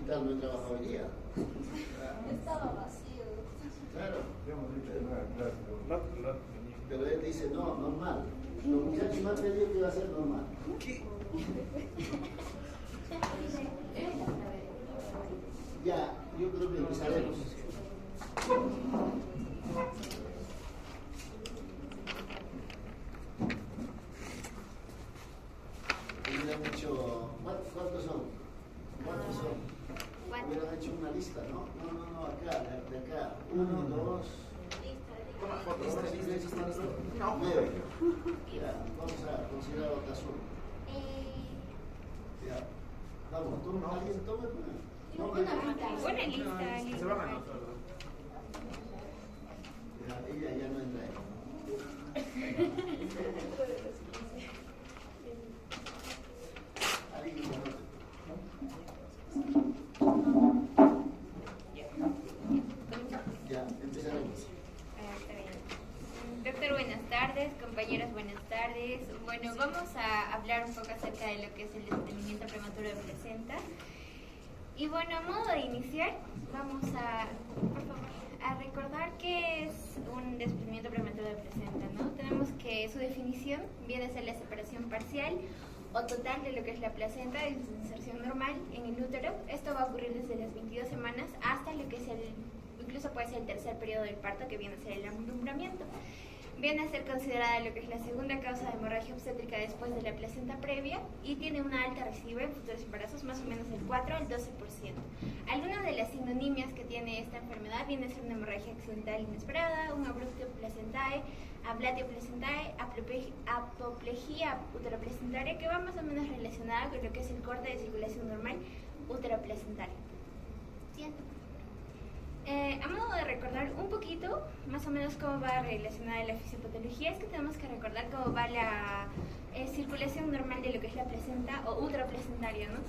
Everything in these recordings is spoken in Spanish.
hospital no he trabajado hoy día. Estaba vacío. Claro. No, Pero él dice, no, normal. Los muchachos me han pedido que iba a ser normal. ¿qué? Ya, yo creo que empezaremos. Hubieran hecho, ¿cuántos son? ¿Cuántos son? Hubieran hecho una lista, ¿no? No, acá, de acá. 1, 2. Toma fotos. No, 9. Ya, vamos a considerar otras uno. Ya. Vamos, ¿tú alguien toma una? Buena lista. Se van a nosotros. Ya, ella ya no entra ahí. Alguien ya no. Ya, empezaremos. Doctor, buenas tardes. Compañeras, buenas tardes. Bueno, vamos a hablar un poco acerca de lo que es el desprendimiento prematuro de placenta. Y bueno, a modo de iniciar, vamos por favor, a recordar qué es un desprendimiento prematuro de placenta, ¿no? Tenemos que su definición viene a ser la separación parcial o total de lo que es la placenta de su inserción normal en el útero. Esto va a ocurrir desde las 22 semanas hasta lo que es incluso puede ser el tercer periodo del parto, que viene a ser el alumbramiento. Viene a ser considerada lo que es la segunda causa de hemorragia obstétrica después de la placenta previa y tiene una alta recidiva en futuros embarazos, más o menos del 4 al 12%. Algunas de las sinonimias que tiene esta enfermedad viene a ser una hemorragia accidental inesperada, un abrupto placentae, ablatio placentae, apoplejía uteroplacentaria, que va más o menos relacionada con lo que es el corte de circulación normal uteroplacentaria. Siguiente. A modo de recordar un poquito, más o menos cómo va relacionada la fisiopatología, es que tenemos que recordar cómo va la circulación normal de lo que es la placenta o uteroplacentaria, ¿no?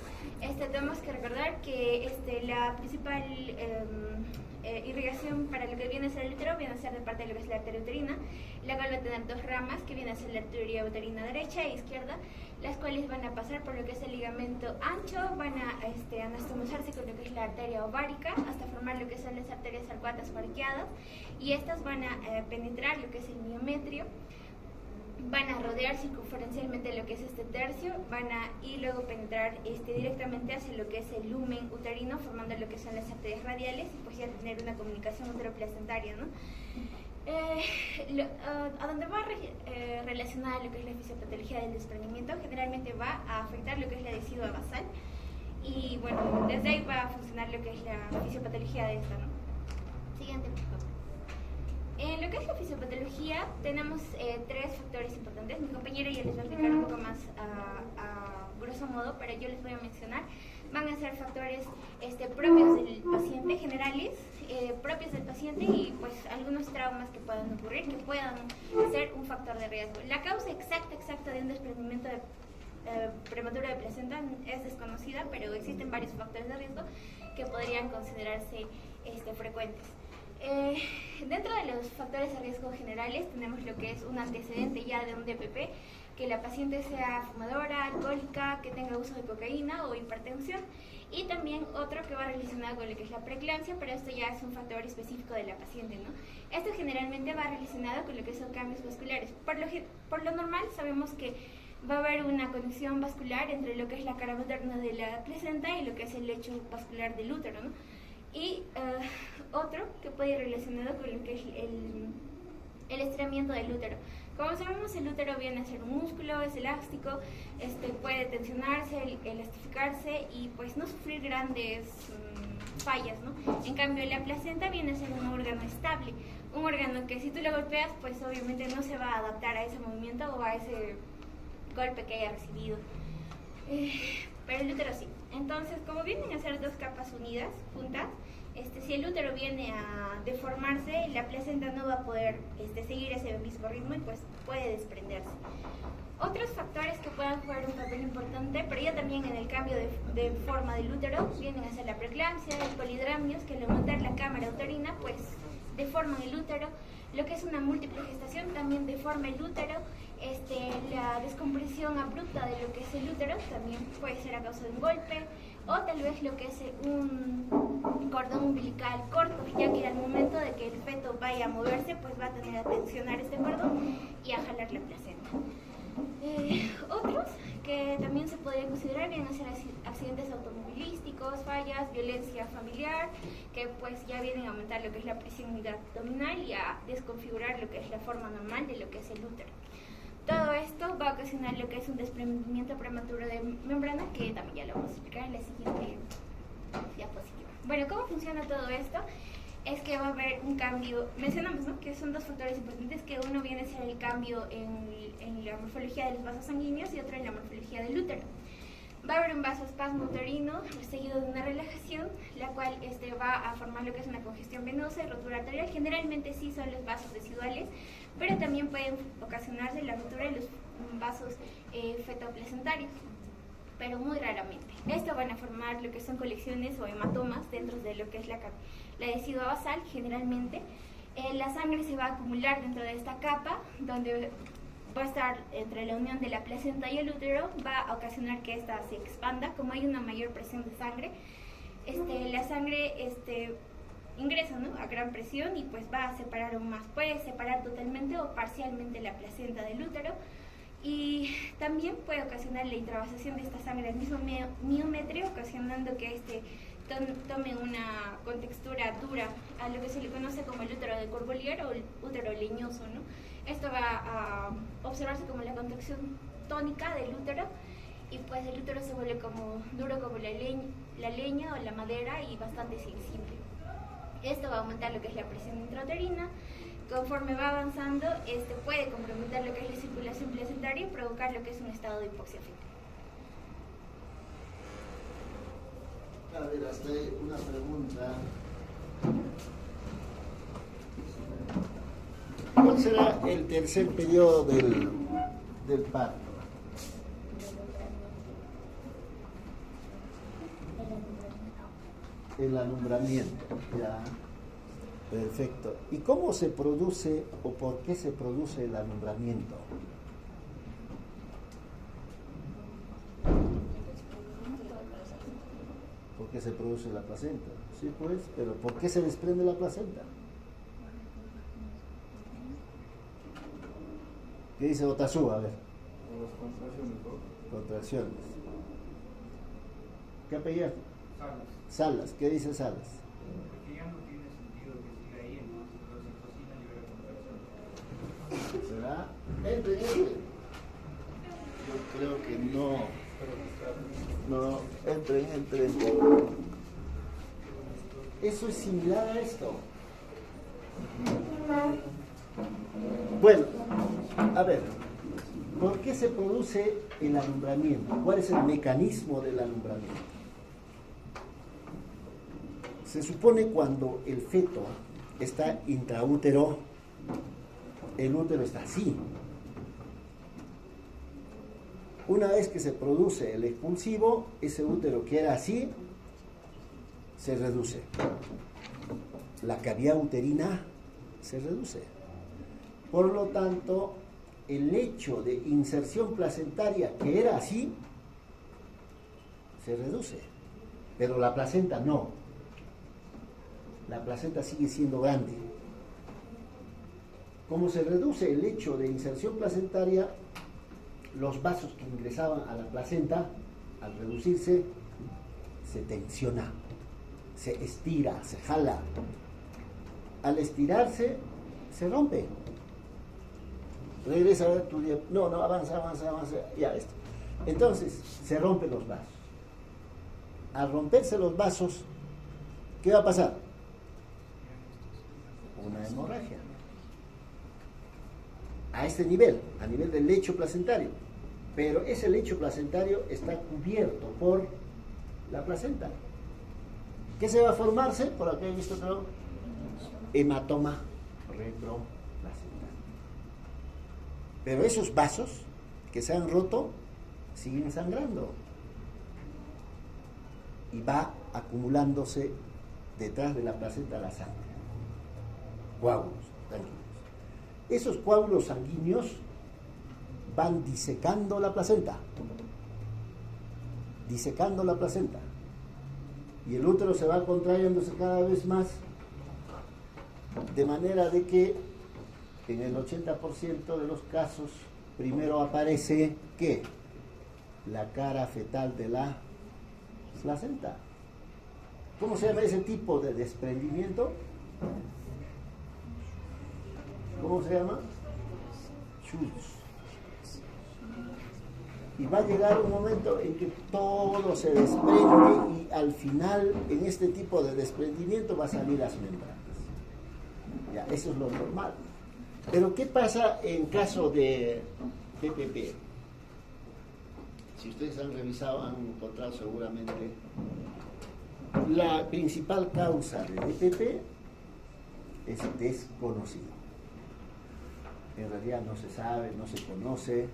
Tenemos que recordar que la principal irrigación para lo que viene a ser el útero viene a ser de parte de lo que es la arteria uterina, la cual va a tener dos ramas que viene a ser la arteria uterina derecha e izquierda, las cuales van a pasar por lo que es el ligamento ancho, van a anastomosarse con lo que es la arteria ovárica hasta formar lo que son las arterias arcuatas o arqueadas, y estas van a penetrar lo que es el miometrio, van a rodear circunferencialmente lo que es este tercio, y luego penetrar directamente hacia lo que es el lumen uterino, formando lo que son las arterias radiales, y pues ya tener una comunicación uteroplacentaria, ¿no? A donde va relacionada lo que es la fisiopatología del desprendimiento, generalmente va a afectar lo que es la decidua basal, y bueno, desde ahí va a funcionar lo que es la fisiopatología de esta, ¿no? Siguiente, por favor. En lo que es la fisiopatología tenemos tres factores importantes. Mi compañera ya les va a explicar un poco más a grosso modo, pero yo les voy a mencionar. Van a ser factores propios del paciente, generales, propios del paciente, y pues algunos traumas que puedan ocurrir, que puedan ser un factor de riesgo. La causa exacta de un desprendimiento prematuro de placenta es desconocida, pero existen varios factores de riesgo que podrían considerarse frecuentes. Dentro de los factores de riesgo generales tenemos lo que es un antecedente ya de un DPP, que la paciente sea fumadora, alcohólica, que tenga uso de cocaína o hipertensión, y también otro que va relacionado con lo que es la preeclampsia, pero esto ya es un factor específico de la paciente, ¿no? Esto generalmente va relacionado con lo que son cambios vasculares. Por lo normal sabemos que va a haber una conexión vascular entre lo que es la cara materna de la placenta y lo que es el lecho vascular del útero, ¿no? Y otro que puede ir relacionado con lo que es el estiramiento del útero. Como sabemos, el útero viene a ser un músculo, es elástico, puede tensionarse, elastificarse y pues no sufrir grandes fallas, ¿no? En cambio, la placenta viene a ser un órgano estable, un órgano que si tú lo golpeas, pues obviamente no se va a adaptar a ese movimiento o a ese golpe que haya recibido. Pero el útero sí. Entonces, como vienen a ser dos capas unidas, juntas, si el útero viene a deformarse, la placenta no va a poder seguir ese mismo ritmo y pues puede desprenderse. Otros factores que puedan jugar un papel importante, pero ya también en el cambio de forma del útero, vienen a ser la preeclampsia, el polidramios, que al aumentar la cámara uterina, pues deforman el útero. Lo que es una múltiple gestación también deforma el útero. La descompresión abrupta de lo que es el útero también puede ser a causa de un golpe. o tal vez lo que es un cordón umbilical corto, ya que al momento de que el feto vaya a moverse, pues va a tener que tensionar este cordón y a jalar la placenta. Otros que también se podrían considerar vienen a ser accidentes automovilísticos, fallas, violencia familiar, que pues ya vienen a aumentar lo que es la presión abdominal y a desconfigurar lo que es la forma normal de lo que es el útero. Todo esto va a ocasionar lo que es un desprendimiento prematuro de membrana, que también ya lo vamos a explicar en la siguiente diapositiva. Bueno, ¿cómo funciona todo esto? Es que va a haber un cambio, mencionamos, ¿no?, que son dos factores importantes, que uno viene a ser el cambio en la morfología de los vasos sanguíneos y otro en la morfología del útero. Va a haber un vasoespasmo uterino seguido de una relajación, la cual va a formar lo que es una congestión venosa y rotura arterial. Generalmente sí son los vasos residuales, pero también pueden ocasionarse la rotura de los vasos fetoplacentarios, pero muy raramente. Esto van a formar lo que son colecciones o hematomas dentro de lo que es la decidua basal. Generalmente la sangre se va a acumular dentro de esta capa, donde va a estar entre la unión de la placenta y el útero, va a ocasionar que ésta se expanda. Como hay una mayor presión de sangre, la sangre ingresa, ¿no?, a gran presión y pues va a separar aún más. Puede separar totalmente o parcialmente la placenta del útero, y también puede ocasionar la intravasación de esta sangre al mismo miometrio, ocasionando que tome una contextura dura, a lo que se le conoce como el útero de Corbelier o el útero leñoso, ¿no? Esto va a observarse como la contracción tónica del útero, y pues el útero se vuelve como duro como la leña o la madera y bastante sensible. Esto va a aumentar lo que es la presión intrauterina. Conforme va avanzando, puede comprometer lo que es la circulación placentaria y provocar lo que es un estado de hipoxia fetal. A ver, hasta ahí una pregunta. ¿Cuál será el tercer periodo del parto? El alumbramiento, ya. Perfecto. ¿Y cómo se produce o por qué se produce el alumbramiento? ¿Por qué se produce la placenta? Sí, pues, pero ¿por qué se desprende la placenta? ¿Qué dice Otazú? A ver. Las contracciones, ¿no? Contracciones. ¿Qué apellido? Salas. Salas. ¿Qué dice Salas? Porque ya no tiene sentido que siga ahí, entonces la oxitocina libera contracciones. ¿Será? Entre. Yo creo que no. No, entren. Eso es similar a esto. Bueno, a ver, ¿por qué se produce el alumbramiento? ¿Cuál es el mecanismo del alumbramiento? Se supone cuando el feto está intraútero, el útero está así. Una vez que se produce el expulsivo, ese útero que era así, se reduce. La cavidad uterina se reduce. Por lo tanto, el hecho de inserción placentaria que era así, se reduce. Pero la placenta no. La placenta sigue siendo grande. Como se reduce el hecho de inserción placentaria, los vasos que ingresaban a la placenta, al reducirse, se tensiona, se estira, se jala. Al estirarse, se rompe. Regresa a ver tu día. No, avanza. Ya esto. Entonces, se rompen los vasos. Al romperse los vasos, ¿qué va a pasar? Una hemorragia. A este nivel, a nivel del lecho placentario. Pero ese lecho placentario está cubierto por la placenta. ¿Qué se va a formarse? Por aquí he visto otro hematoma retroplacental. Pero esos vasos que se han roto siguen sangrando. Y va acumulándose detrás de la placenta la sangre. Coágulos sanguíneos. Esos coágulos sanguíneos van disecando la placenta. Y el útero se va contrayéndose cada vez más, de manera de que en el 80% de los casos primero aparece ¿qué? La cara fetal de la placenta. ¿Cómo se llama ese tipo de desprendimiento? ¿Cómo se llama? Schultz. Y va a llegar un momento en que todo se desprende y al final en este tipo de desprendimiento va a salir las membranas. Ya, eso es lo normal. Pero ¿qué pasa en caso de DPP? Si ustedes han revisado, han encontrado seguramente la principal causa de DPP es desconocido. En realidad no se sabe, no se conoce,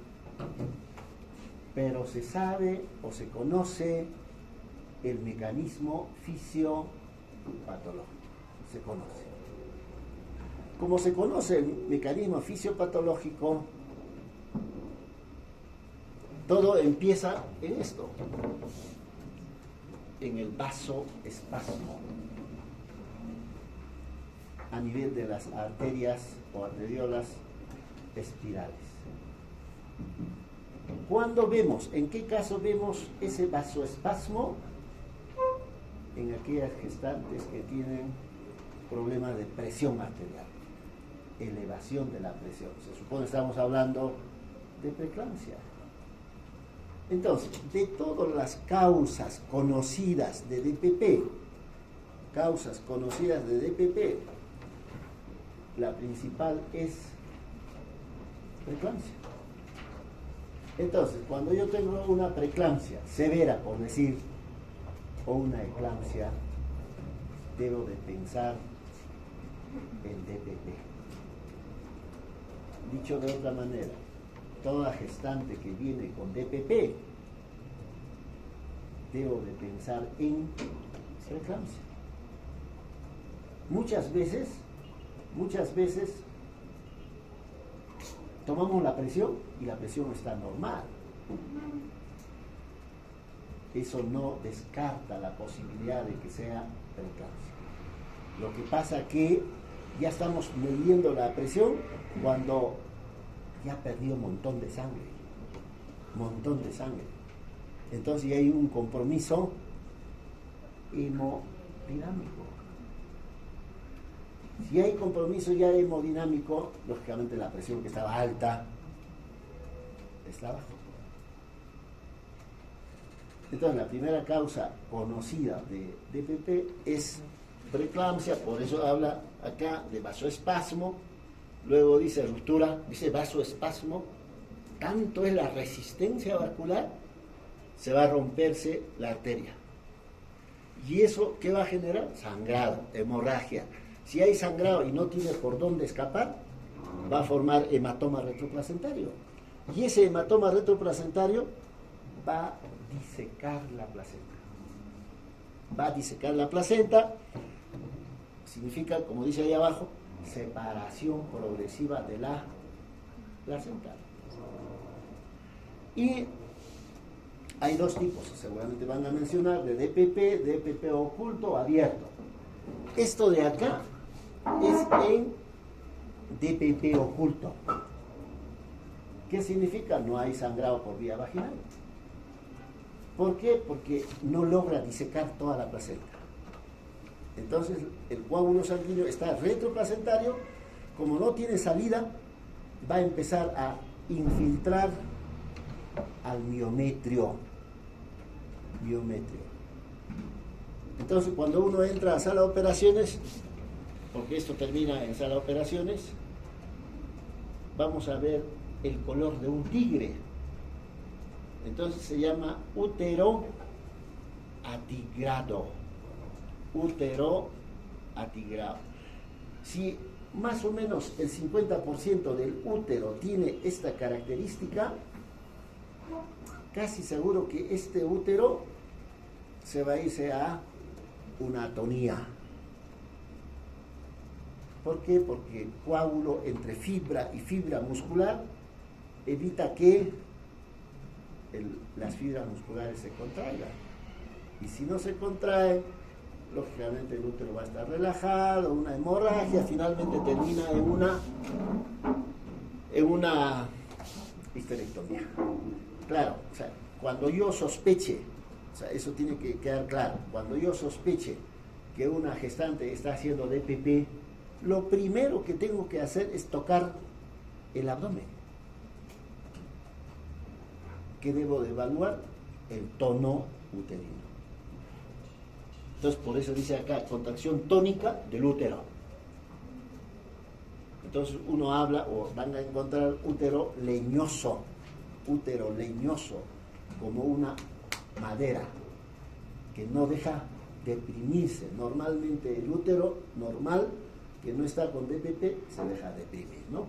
pero se sabe o se conoce el mecanismo fisiopatológico. Se conoce. Como se conoce el mecanismo fisiopatológico, todo empieza en esto, en el vasoespasmo, a nivel de las arterias o arteriolas espirales. ¿Cuándo vemos? ¿En qué caso vemos ese vasoespasmo? En aquellas gestantes que tienen problemas de presión arterial, elevación de la presión. Se supone que estamos hablando de preeclampsia. Entonces, de todas las causas conocidas de DPP, la principal es preeclampsia. Entonces, cuando yo tengo una preeclampsia severa, por decir, o una eclampsia, debo de pensar en DPP. Dicho de otra manera, toda gestante que viene con DPP, debo de pensar en preeclampsia. Muchas veces, tomamos la presión y la presión está normal. Eso no descarta la posibilidad de que sea preeclampsia. Lo que pasa es que ya estamos midiendo la presión cuando ya perdió un montón de sangre. Entonces ya hay un compromiso hemodinámico. Si hay compromiso ya hemodinámico, lógicamente la presión que estaba alta está baja. Entonces la primera causa conocida de DPP es preeclampsia, por eso habla acá de vasoespasmo. Luego dice ruptura, dice vasoespasmo, tanto es la resistencia vascular, se va a romperse la arteria. ¿Y eso qué va a generar? Sangrado, hemorragia. Si hay sangrado y no tiene por dónde escapar, va a formar hematoma retroplacentario. Y ese hematoma retroplacentario va a disecar la placenta. Significa, como dice ahí abajo, separación progresiva de la placenta. Y hay dos tipos, seguramente van a mencionar, de DPP oculto o abierto. Esto de acá es en DPP oculto. ¿Qué significa? No hay sangrado por vía vaginal. ¿Por qué? Porque no logra disecar toda la placenta. Entonces el coágulo sanguíneo está retroplacentario, como no tiene salida, va a empezar a infiltrar al miometrio. Entonces cuando uno entra a sala de operaciones, porque esto termina en sala de operaciones, vamos a ver el color de un tigre. Entonces se llama útero atigrado. Si más o menos el 50% del útero tiene esta característica, casi seguro que este útero se va a irse a una atonía. ¿Por qué? Porque el coágulo entre fibra y fibra muscular evita que las fibras musculares se contraigan. Y si no se contrae, lógicamente el útero va a estar relajado, una hemorragia, finalmente termina en una histerectomía. Claro, o sea, cuando yo sospeche, o sea, eso tiene que quedar claro, cuando yo sospeche que una gestante está haciendo DPP, lo primero que tengo que hacer es tocar el abdomen. ¿Qué debo de evaluar? El tono uterino. Entonces, por eso dice acá, contracción tónica del útero. Entonces, uno habla, o van a encontrar útero leñoso, como una madera, que no deja deprimirse. Normalmente el útero normal, que no está con DPP, se deja deprimir, ¿no?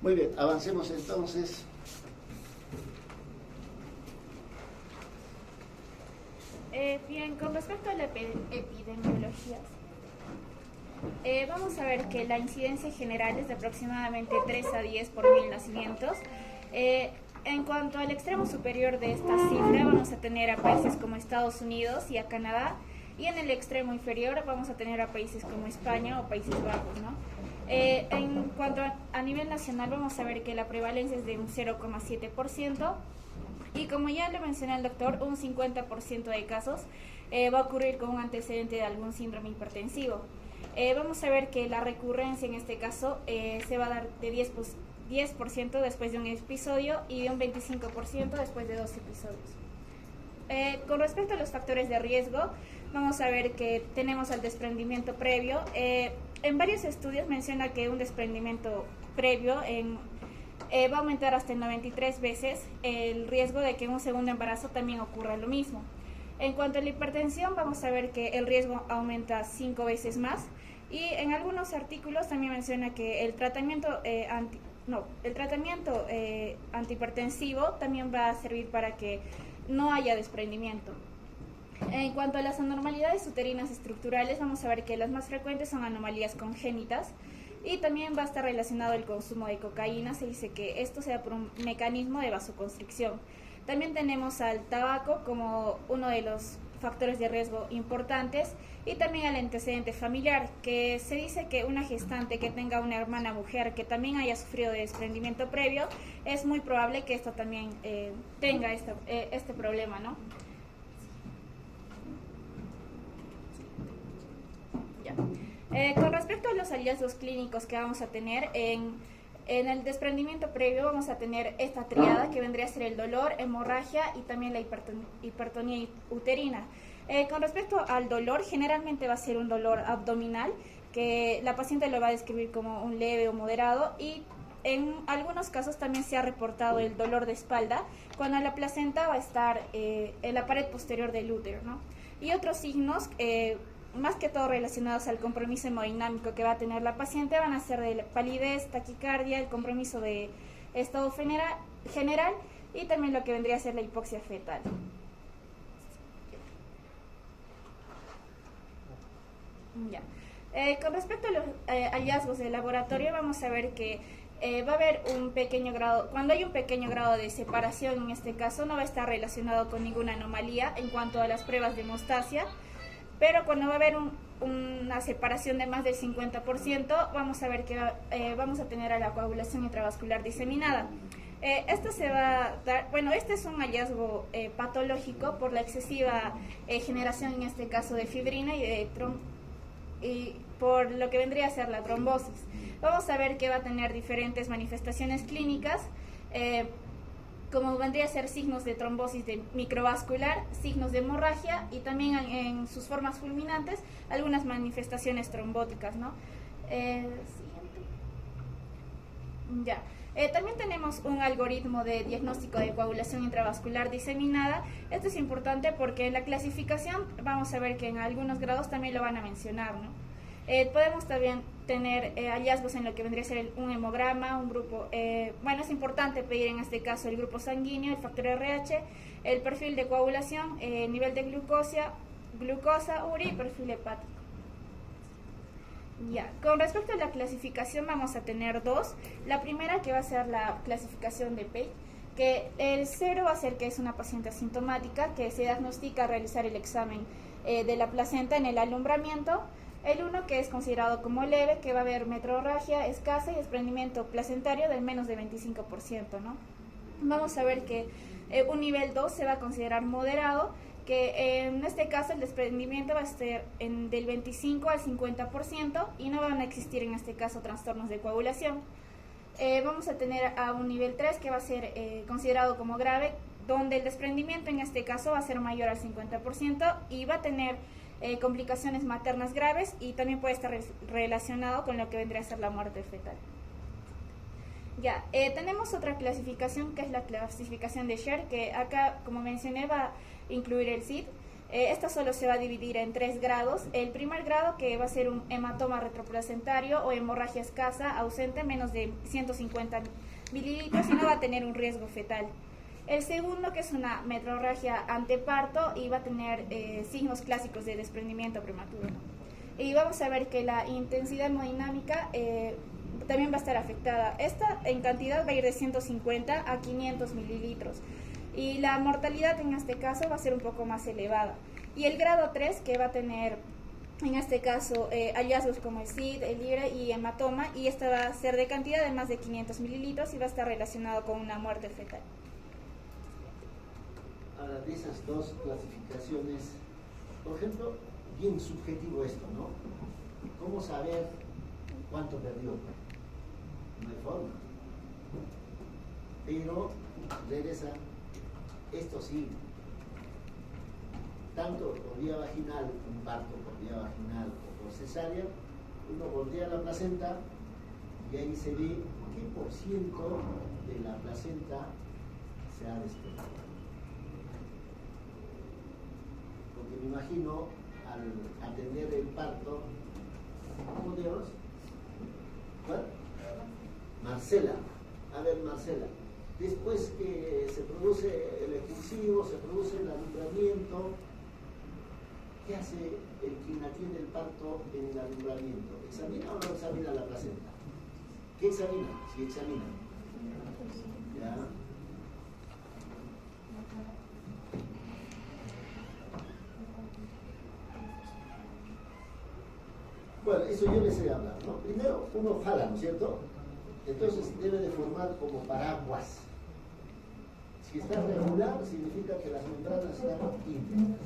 Muy bien, avancemos entonces. Bien, con respecto a la epidemiología, vamos a ver que la incidencia general es de aproximadamente 3 a 10 por 1000 nacimientos. En cuanto al extremo superior de esta cifra, vamos a tener a países como Estados Unidos y a Canadá, y en el extremo inferior vamos a tener a países como España o Países Bajos, ¿no? En cuanto a nivel nacional, vamos a ver que la prevalencia es de un 0,7%. Y como ya le mencioné al doctor, un 50% de casos va a ocurrir con un antecedente de algún síndrome hipertensivo. Vamos a ver que la recurrencia en este caso se va a dar de 10% después de un episodio y de un 25% después de 2 episodios. Con respecto a los factores de riesgo, vamos a ver que tenemos al desprendimiento previo. En varios estudios menciona que un desprendimiento previo va a aumentar hasta en 93 veces el riesgo de que en un segundo embarazo también ocurra lo mismo. En cuanto a la hipertensión, vamos a ver que el riesgo aumenta 5 veces más, y en algunos artículos también menciona que el tratamiento antihipertensivo también va a servir para que no haya desprendimiento. En cuanto a las anormalidades uterinas estructurales, vamos a ver que las más frecuentes son anomalías congénitas, y también va a estar relacionado el consumo de cocaína. Se dice que esto se da por un mecanismo de vasoconstricción. También tenemos al tabaco como uno de los factores de riesgo importantes, y también al antecedente familiar, que se dice que una gestante que tenga una hermana mujer que también haya sufrido de desprendimiento previo, es muy probable que esto también tenga este problema, ¿no? Ya. Con respecto a los hallazgos clínicos que vamos a tener, en el desprendimiento previo vamos a tener esta triada que vendría a ser el dolor, hemorragia y también la hipertonía uterina. Con respecto al dolor, generalmente va a ser un dolor abdominal, que la paciente lo va a describir como un leve o moderado, y en algunos casos también se ha reportado el dolor de espalda cuando la placenta va a estar en la pared posterior del útero, ¿no? Y otros signos, más que todo relacionados al compromiso hemodinámico que va a tener la paciente, van a ser de palidez, taquicardia, el compromiso de estado general y también lo que vendría a ser la hipoxia fetal. Ya. Con respecto a los hallazgos de laboratorio, vamos a ver que va a haber un pequeño grado, cuando hay un pequeño grado de separación, en este caso no va a estar relacionado con ninguna anomalía en cuanto a las pruebas de hemostasia, pero cuando va a haber una separación de más del 50%, vamos a ver que vamos a tener a la coagulación intravascular diseminada. Esto se va a dar, bueno, este es un hallazgo patológico por la excesiva generación, en este caso, de fibrina y por lo que vendría a ser la trombosis. Vamos a ver que va a tener diferentes manifestaciones clínicas, como vendría a ser signos de trombosis microvascular, signos de hemorragia y también en sus formas fulminantes algunas manifestaciones trombóticas, ¿no? Ya. También tenemos un algoritmo de diagnóstico de coagulación intravascular diseminada. Esto es importante porque en la clasificación vamos a ver que en algunos grados también lo van a mencionar, ¿no? Podemos también tener hallazgos en lo que vendría a ser un hemograma, un grupo, bueno, es importante pedir en este caso el grupo sanguíneo, el factor RH, el perfil de coagulación, nivel de glucosa, urea y perfil hepático. Ya, con respecto a la clasificación vamos a tener dos. La primera, que va a ser la clasificación de Pei, que el 0 va a ser que es una paciente asintomática, que se diagnostica al realizar el examen de la placenta en el alumbramiento. El 1, que es considerado como leve, que va a haber metrorragia escasa y desprendimiento placentario del menos de 25%, ¿no? Vamos a ver que un nivel 2 se va a considerar moderado, que en este caso el desprendimiento va a ser del 25 al 50% y no van a existir en este caso trastornos de coagulación. Vamos a tener a un nivel 3 que va a ser considerado como grave, donde el desprendimiento en este caso va a ser mayor al 50% y va a tener complicaciones maternas graves y también puede estar relacionado con lo que vendría a ser la muerte fetal. Ya, tenemos otra clasificación que es la clasificación de Sher, que acá, como mencioné, va a incluir el SID. Esta solo se va a dividir en 3 grados. El primer grado, que va a ser un hematoma retroplacentario o hemorragia escasa, ausente, menos de 150 mililitros y no va a tener un riesgo fetal. El segundo, que es una metrorragia anteparto y va a tener signos clásicos de desprendimiento prematuro. Y vamos a ver que la intensidad hemodinámica también va a estar afectada. Esta en cantidad va a ir de 150 a 500 mililitros. Y la mortalidad en este caso va a ser un poco más elevada. Y el grado 3, que va a tener en este caso hallazgos como el SID, el IRE y hematoma, y esta va a ser de cantidad de más de 500 mililitros y va a estar relacionado con una muerte fetal. Ahora, de esas dos clasificaciones, por ejemplo, bien subjetivo esto, ¿no? ¿Cómo saber cuánto perdió? No hay forma. Pero regresa, esto sí, tanto por vía vaginal, un parto por vía vaginal o por cesárea, uno voltea la placenta y ahí se ve qué por ciento de la placenta se ha desprendido. Porque me imagino al atender el parto, ¿cómo te llamas? ¿Cuál? Marcela. A ver, Marcela, después que se produce el expulsivo, se produce el alumbramiento, ¿qué hace el quien atiende el parto en el alumbramiento? ¿Examina o no examina la placenta? ¿Qué examina? Si examina. ¿Ya? Bueno, eso yo les he hablado, ¿no? Primero uno jala, ¿no es cierto? Entonces debe de formar como paraguas. Si está regular, significa que las membranas están íntegras.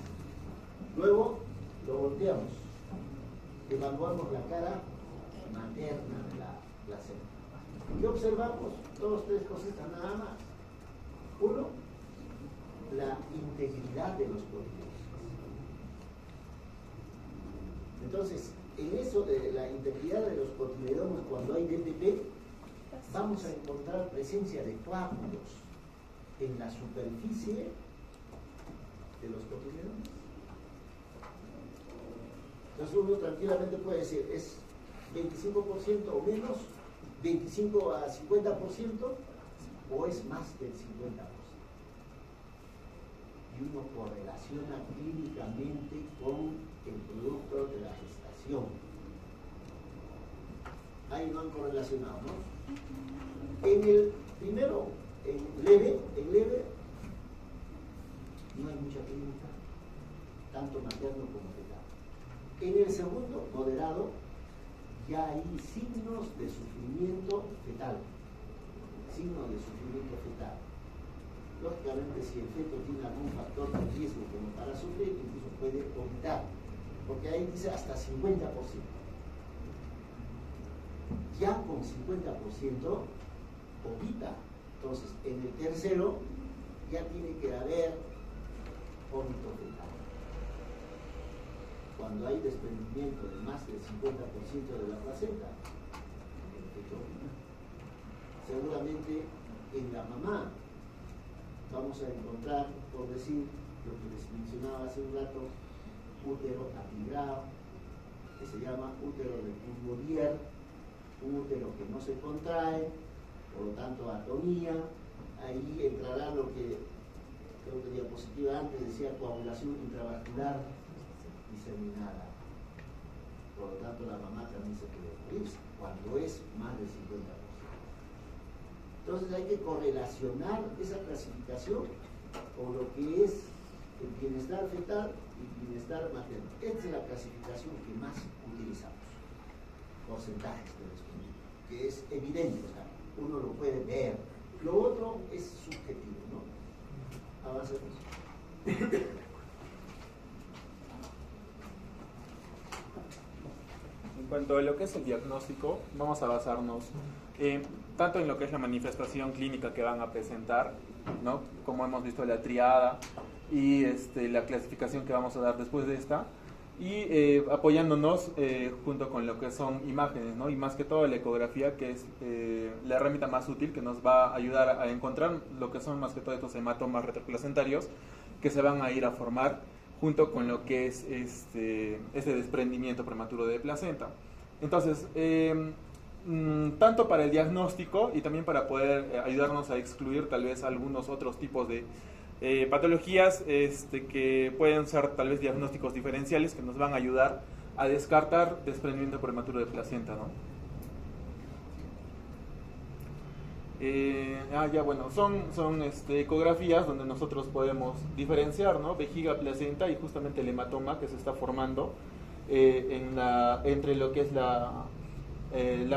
Luego lo volteamos. Evaluamos la cara materna de la placenta. ¿Qué observamos? 2, 3 cositas nada más. Uno, la integridad de los cotiledones. Entonces, en eso de la integridad de los cotiledones, cuando hay DTP, vamos a encontrar presencia de coágulos en la superficie de los cotiledones. Entonces uno tranquilamente puede decir, es 25% o menos, 25 a 50%, o es más del 50%. Y uno correlaciona clínicamente con el producto de la gestación. Ahí no han correlacionado, ¿no? En el primero, en leve, no hay mucha clínica, tanto materno como fetal. En el segundo, moderado, ya hay signos de sufrimiento fetal. Signos de sufrimiento fetal. Lógicamente, si el feto tiene algún factor de riesgo como para sufrir, incluso puede evitar, porque ahí dice hasta 50%. Ya con 50% poquita. Entonces, en el tercero ya tiene que haber vómito fetal. Cuando hay desprendimiento de más del 50% de la placenta, el feto vomita. Seguramente en la mamá vamos a encontrar, por decir lo que les mencionaba hace un rato, útero atigrado, que se llama útero de Couturier, un útero que no se contrae, por lo tanto atonía. Ahí entrará lo que creo que diapositiva antes decía coagulación intravascular diseminada. Por lo tanto la mamá también se puede morir cuando es más del 50%. Entonces hay que correlacionar esa clasificación con lo que es el bienestar fetal y bienestar materno. Esta es la clasificación que más utilizamos, porcentajes de desprendimiento, que es evidente, o sea, uno lo puede ver. Lo otro es subjetivo, ¿no? Avancemos. En cuanto a lo que es el diagnóstico, vamos a basarnos tanto en lo que es la manifestación clínica que van a presentar, ¿no? Como hemos visto, la triada y la clasificación que vamos a dar después de esta, y apoyándonos junto con lo que son imágenes, ¿no? Y más que todo la ecografía, que es la herramienta más útil que nos va a ayudar a encontrar lo que son más que todo estos hematomas retroplacentarios que se van a ir a formar junto con lo que es este desprendimiento prematuro de placenta. Entonces, tanto para el diagnóstico y también para poder ayudarnos a excluir tal vez algunos otros tipos de patologías que pueden ser tal vez diagnósticos diferenciales que nos van a ayudar a descartar desprendimiento prematuro de placenta, ¿no? Son ecografías donde nosotros podemos diferenciar, ¿no? Vejiga, placenta y justamente el hematoma que se está formando entre lo que es la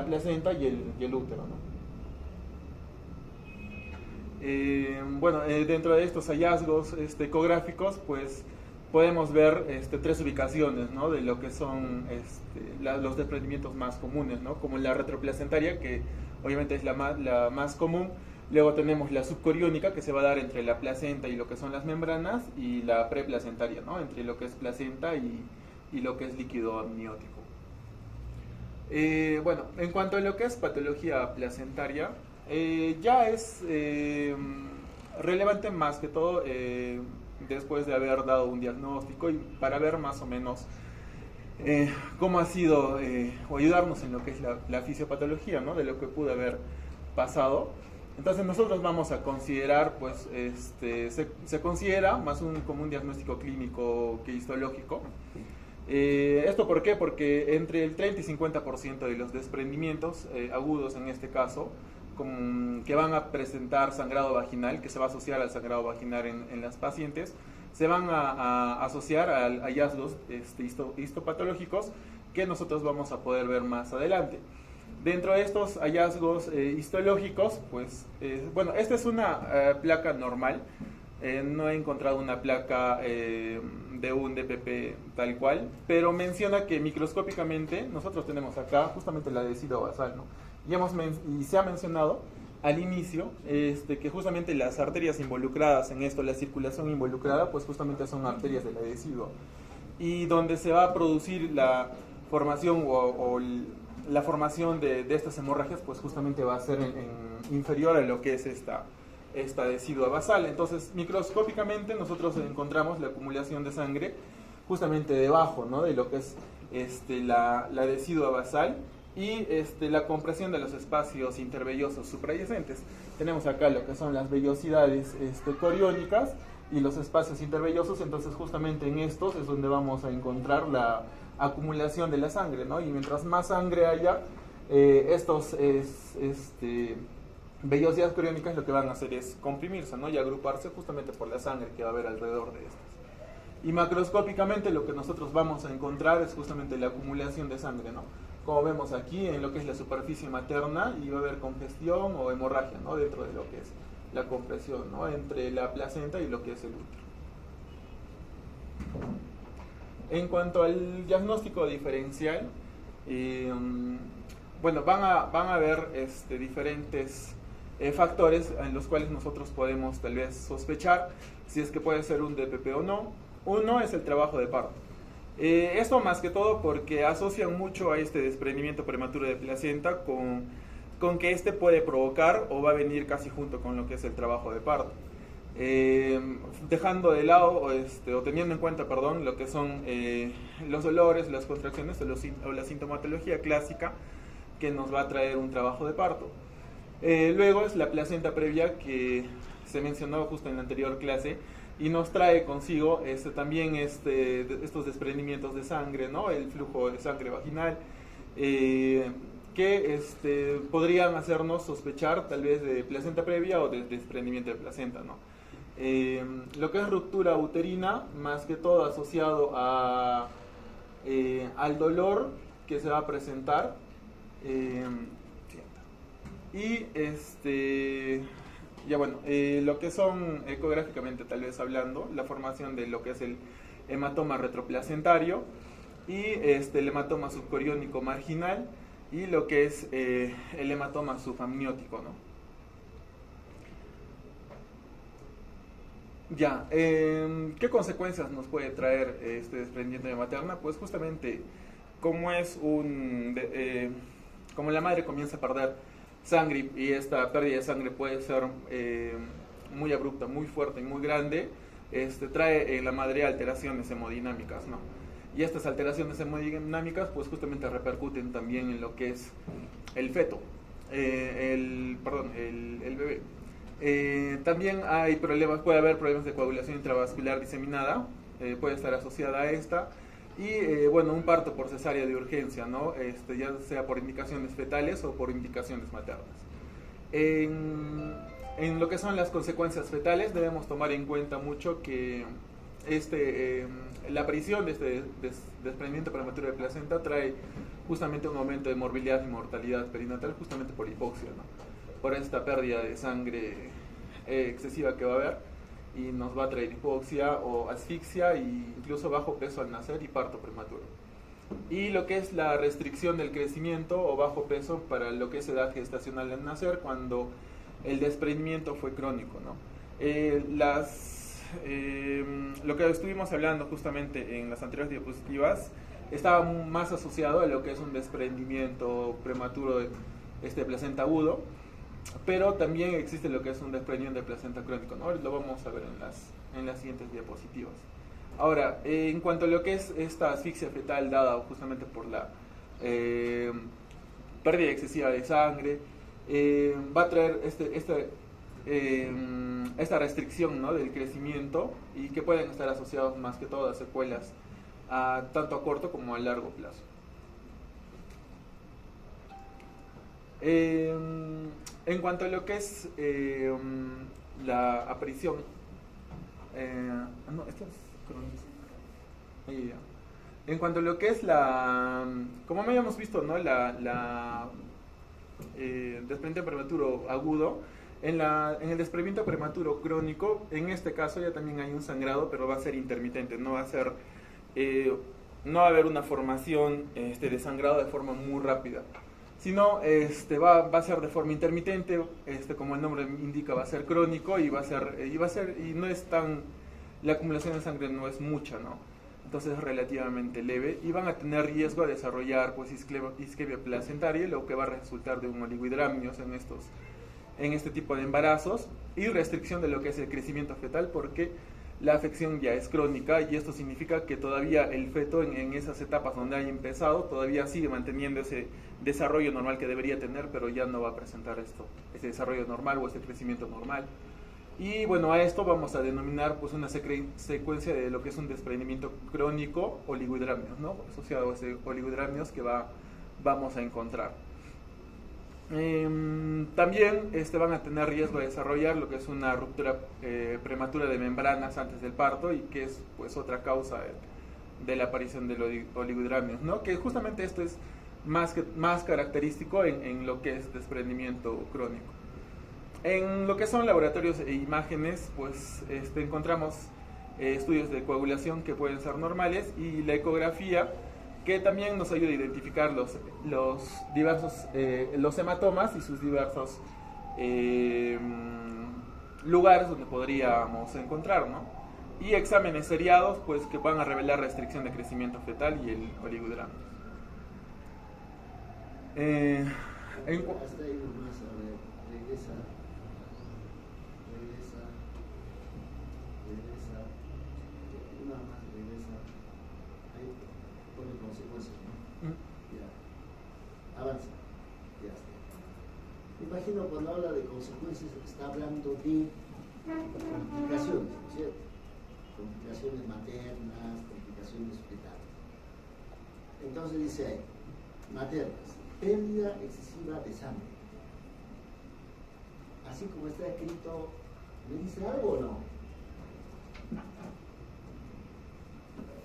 placenta y el útero, ¿no? Dentro de estos hallazgos ecográficos, pues podemos ver tres ubicaciones, ¿no? De lo que son los desprendimientos más comunes, ¿no? Como la retroplacentaria, que obviamente es la más común. Luego tenemos la subcoriónica, que se va a dar entre la placenta y lo que son las membranas, y la preplacentaria, ¿no? Entre lo que es placenta y lo que es líquido amniótico. En cuanto a lo que es patología placentaria, ya es relevante más que todo después de haber dado un diagnóstico y para ver más o menos cómo ha sido o ayudarnos en lo que es la fisiopatología, ¿no? De lo que pudo haber pasado. Entonces nosotros vamos a considerar, pues, se considera más como un diagnóstico clínico que histológico. ¿Esto por qué? Porque entre el 30 y 50% de los desprendimientos agudos en este caso, que van a presentar sangrado vaginal, que se va a asociar al sangrado vaginal en las pacientes, se van a asociar a hallazgos histopatológicos que nosotros vamos a poder ver más adelante. Dentro de estos hallazgos histológicos, pues, esta es una placa normal. No he encontrado una placa de un DPP tal cual, pero menciona que microscópicamente nosotros tenemos acá justamente la deciduo basal, ¿no? Y se ha mencionado al inicio que justamente las arterias involucradas en esto, la circulación involucrada, pues justamente son arterias de la deciduo. Y donde se va a producir la formación la formación de estas hemorragias, pues justamente va a ser inferior a lo que es esta decidua basal. Entonces, microscópicamente nosotros encontramos la acumulación de sangre justamente debajo, ¿no? De lo que es la decidua basal y la compresión de los espacios intervellosos suprayacentes. Tenemos acá lo que son las vellosidades coriónicas y los espacios intervellosos. Entonces justamente en estos es donde vamos a encontrar la acumulación de la sangre, ¿no? Y mientras más sangre haya, vellosidades coriónicas lo que van a hacer es comprimirse, ¿no? Y agruparse justamente por la sangre que va a haber alrededor de estas. Y macroscópicamente lo que nosotros vamos a encontrar es justamente la acumulación de sangre, ¿no? Como vemos aquí en lo que es la superficie materna, y va a haber congestión o hemorragia, ¿no? Dentro de lo que es la compresión, ¿no? Entre la placenta y lo que es el útero. En cuanto al diagnóstico diferencial, van a haber diferentes factores en los cuales nosotros podemos tal vez sospechar si es que puede ser un DPP o no. Uno es el trabajo de parto. Esto más que todo porque asocian mucho a este desprendimiento prematuro de placenta con que puede provocar o va a venir casi junto con lo que es el trabajo de parto. Dejando de lado o teniendo en cuenta, lo que son los dolores, las contracciones o la sintomatología clásica que nos va a traer un trabajo de parto. Luego es la placenta previa que se mencionó justo en la anterior clase y nos trae consigo también estos desprendimientos de sangre, ¿no? El flujo de sangre vaginal que podrían hacernos sospechar tal vez de placenta previa o de desprendimiento de placenta, ¿no? Lo que es ruptura uterina, más que todo asociado al dolor que se va a presentar. Y ya bueno, lo que son ecográficamente tal vez hablando, la formación de lo que es el hematoma retroplacentario y el hematoma subcoriónico marginal y lo que es el hematoma subamniótico, ¿no? Ya, ¿qué consecuencias nos puede traer este desprendimiento de materna? Pues justamente como como la madre comienza a perder sangre y esta pérdida de sangre puede ser muy abrupta, muy fuerte y muy grande, trae en la madre alteraciones hemodinámicas, ¿no? Y estas alteraciones hemodinámicas pues justamente repercuten también en lo que es el feto, el bebé. También hay problemas, puede haber problemas de coagulación intravascular diseminada, puede estar asociada a esta, y bueno, un parto por cesárea de urgencia, ¿no? Ya sea por indicaciones fetales o por indicaciones maternas. En lo que son las consecuencias fetales debemos tomar en cuenta mucho que la aparición de este desprendimiento prematuro de placenta trae justamente un aumento de morbilidad y mortalidad perinatal justamente por hipoxia, ¿no? Por esta pérdida de sangre excesiva que va a haber y nos va a traer hipoxia o asfixia e incluso bajo peso al nacer y parto prematuro. Y lo que es la restricción del crecimiento o bajo peso para lo que es edad gestacional al nacer cuando el desprendimiento fue crónico, ¿no? Lo que estuvimos hablando justamente en las anteriores diapositivas estaba más asociado a lo que es un desprendimiento prematuro de placenta agudo, pero también existe lo que es un desprendimiento de placenta crónico, ¿no? Lo vamos a ver en las siguientes diapositivas. Ahora, en cuanto a lo que es esta asfixia fetal dada justamente por la pérdida excesiva de sangre, va a traer esta restricción, ¿no?, del crecimiento y que pueden estar asociados más que todo a secuelas tanto a corto como a largo plazo. En cuanto a lo que es la aparición, en cuanto a lo que es como habíamos visto, ¿no?, desprendimiento prematuro agudo, en el desprendimiento prematuro crónico, en este caso ya también hay un sangrado, pero va a ser intermitente, no va a haber una formación de sangrado de forma muy rápida, sino va a ser de forma intermitente, como el nombre indica, va a ser crónico y no es la acumulación de sangre no es mucha, ¿no? Entonces es relativamente leve y van a tener riesgo a desarrollar pues isquemia placentaria, lo que va a resultar de un oligohidramnios en este tipo de embarazos y restricción de lo que es el crecimiento fetal porque la afección ya es crónica y esto significa que todavía el feto en esas etapas donde haya empezado todavía sigue manteniendo ese desarrollo normal que debería tener, pero ya no va a presentar ese desarrollo normal o ese crecimiento normal. Y bueno, a esto vamos a denominar pues una secuencia de lo que es un desprendimiento crónico oligohidramnios, ¿no?, asociado a ese oligohidramnios que vamos a encontrar. También van a tener riesgo de desarrollar lo que es una ruptura prematura de membranas antes del parto y que es pues otra causa de la aparición del oligohidramnios, ¿no?, que justamente esto es más característico en lo que es desprendimiento crónico. En lo que son laboratorios e imágenes, pues encontramos estudios de coagulación que pueden ser normales y la ecografía que también nos ayuda a identificar los diversos los hematomas y sus diversos lugares donde podríamos encontrar, ¿no? Y exámenes seriados pues que van a revelar restricción de crecimiento fetal y el oligohidramnios. Hasta ahí nomás, a ver, regresa, una más regresa, ahí pone consecuencias, ¿no? Ya, avanza, ya está. Imagino cuando habla de consecuencias está hablando de complicaciones, ¿no es cierto? Complicaciones maternas, complicaciones fetales. Entonces dice ahí, maternas, pérdida excesiva de sangre. Así como está escrito, ¿me dice algo o no?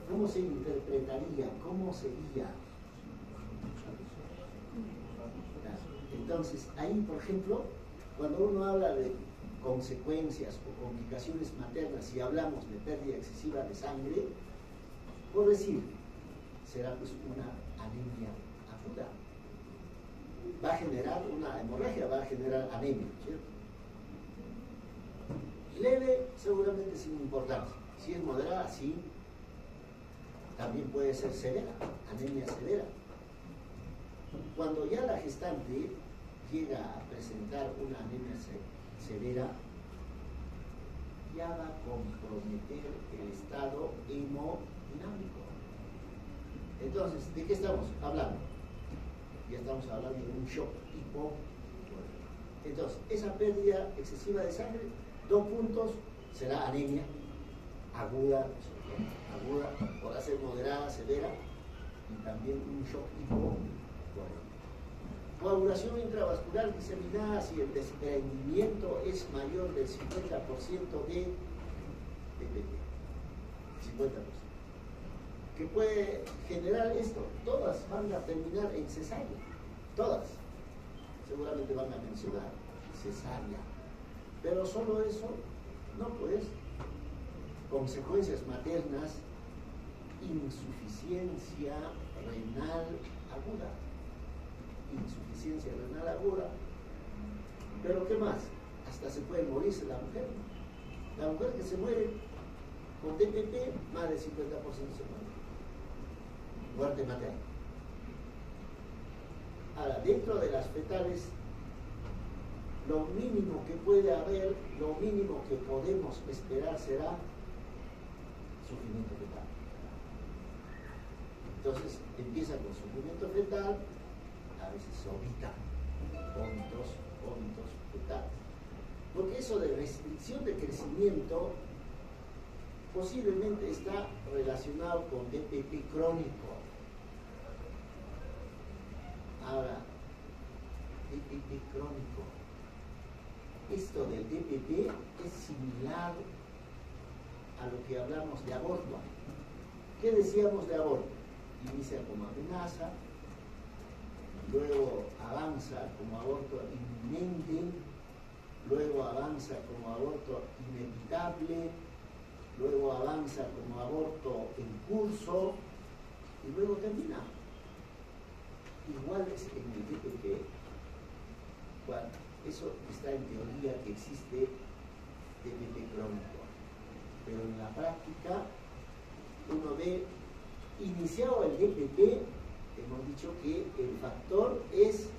¿Cómo se interpretaría? ¿Cómo sería? Entonces, ahí, por ejemplo, cuando uno habla de consecuencias o complicaciones maternas, si hablamos de pérdida excesiva de sangre, por decir, será pues una anemia aguda. Va a generar una hemorragia, va a generar anemia, ¿cierto? Leve, seguramente sin importancia. Si es moderada, sí. También puede ser severa, anemia severa. Cuando ya la gestante llega a presentar una anemia severa, ya va a comprometer el estado hemodinámico. Entonces, ¿de qué estamos hablando? Ya estamos hablando de un shock hipovolémico. Entonces, esa pérdida excesiva de sangre, 2 puntos, será anemia aguda, podrá ser moderada, severa, y también un shock hipovolémico. Coagulación intravascular diseminada si el desprendimiento es mayor del 50% de PPT. 50%. ¿Qué puede generar esto? Todas van a terminar en cesárea. Todas. Seguramente van a mencionar cesárea. Pero solo eso, no pues. Consecuencias maternas, insuficiencia renal aguda. Insuficiencia renal aguda. Pero ¿qué más? Hasta se puede morirse la mujer. La mujer que se muere con DPP, más del 50% se muere. Muerte materna. Ahora, dentro de las fetales, lo mínimo que puede haber, lo mínimo que podemos esperar será sufrimiento fetal. Entonces, empieza con sufrimiento fetal, a veces se omita vómitos fetales. Porque eso de restricción de crecimiento posiblemente está relacionado con DPP crónico. Ahora, DPP crónico. Esto del DPP es similar a lo que hablamos de aborto. ¿Qué decíamos de aborto? Inicia como amenaza, luego avanza como aborto inminente, luego avanza como aborto inevitable, luego avanza como aborto en curso y luego termina. Igual es en el DPP. Bueno, eso está en teoría que existe DPP crónico, pero en la práctica uno ve, iniciado el DPP, hemos dicho que el factor es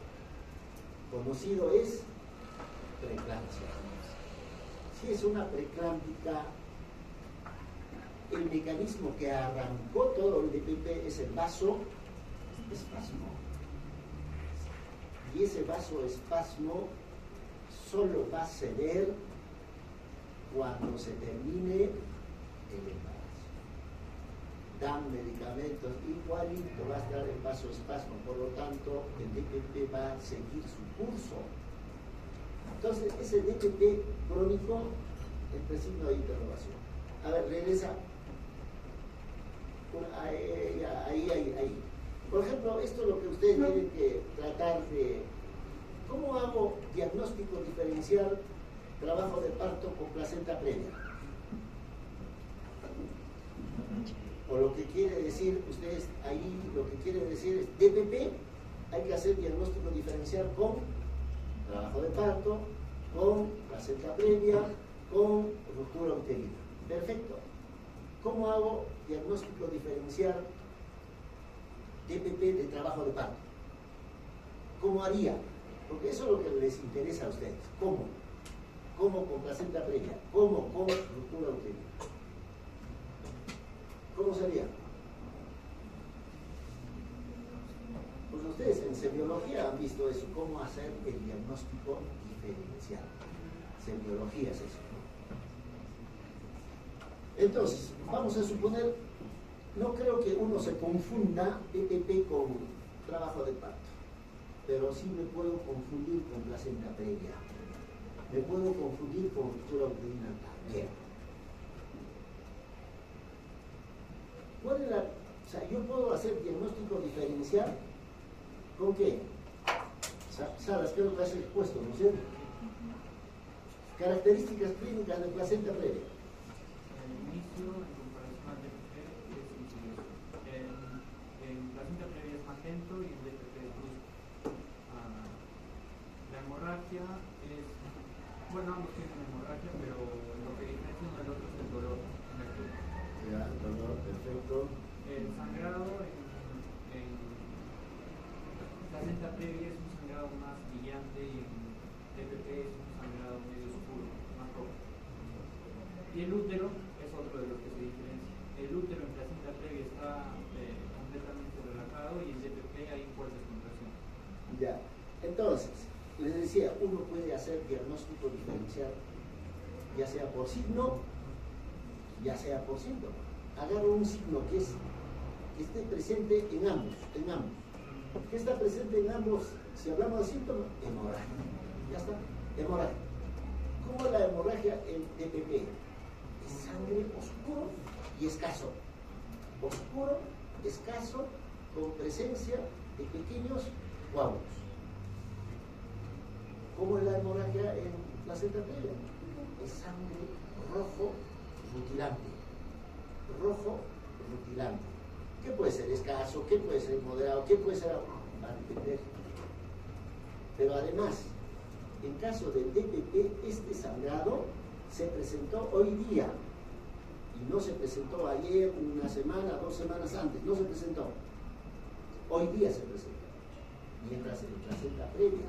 conocido, es preeclampsia. Si es una preeclámpica, el mecanismo que arrancó todo el DPP es el vasoespasmo. Y ese vasoespasmo solo va a ceder cuando se termine el embarazo. Dan medicamentos, igualito va a estar el vasoespasmo, por lo tanto el DPP va a seguir su curso. Entonces ese DPP crónico es el signo de interrogación. A ver, regresa. Ahí. Por ejemplo, esto es lo que ustedes tienen que tratar de... ¿Cómo hago diagnóstico diferencial, trabajo de parto con placenta previa? O lo que quiere decir, ustedes ahí lo que quiere decir es DPP, hay que hacer diagnóstico diferencial con trabajo de parto, con placenta previa, con ruptura uterina. Perfecto. ¿Cómo hago diagnóstico diferencial DPP de trabajo de parto? ¿Cómo haría? Porque eso es lo que les interesa a ustedes. ¿Cómo? ¿Cómo con placenta previa? ¿Cómo con ruptura uterina? ¿Cómo sería? Pues ustedes en semiología han visto eso, cómo hacer el diagnóstico diferencial. Semiología es eso, ¿no? Entonces, vamos a suponer, no creo que uno se confunda DPP con trabajo de parto, pero sí me puedo confundir con placenta previa, me puedo confundir con ruptura uterina también. ¿Cuál es la, o sea, yo puedo hacer diagnóstico diferencial con qué? Salas, creo que has expuesto, ¿no es cierto? Características clínicas de placenta previa. El inicio en comparación al DPP es insidioso. En placenta previa es magento y en DPP es brusco. La hemorragia es, bueno, ambos tienen hemorragia, pero lo que diferencia uno del otro es el dolor en la cruz. Ya, dolor, perfecto. El sangrado en placenta previa es un sangrado más brillante y en DPP es un sangrado medio oscuro, más rojo. Y el útero es otro de los que se diferencia. El útero en placenta previa está completamente relajado y en DPP hay fuertes contracciones. Ya, entonces, les decía, uno puede hacer diagnóstico diferencial, ya sea por signo, ya sea por síntoma. Agarro un signo que esté presente en ambos. ¿Qué está presente en ambos? Si hablamos de síntomas, hemorragia. Ya está, hemorragia. ¿Cómo es la hemorragia en DPP? Es sangre oscuro y escaso. Oscuro, escaso, con presencia de pequeños coágulos. ¿Cómo es la hemorragia en placenta previa? Es sangre rojo rutilante. Rojo rutilante. ¿Qué puede ser escaso? ¿Qué puede ser moderado? ¿Qué puede ser? Va a depender. Pero además, en caso del DPP, este sangrado se presentó hoy día y no se presentó ayer, una semana, 2 semanas antes, no se presentó. Hoy día se presentó. Mientras en placenta previa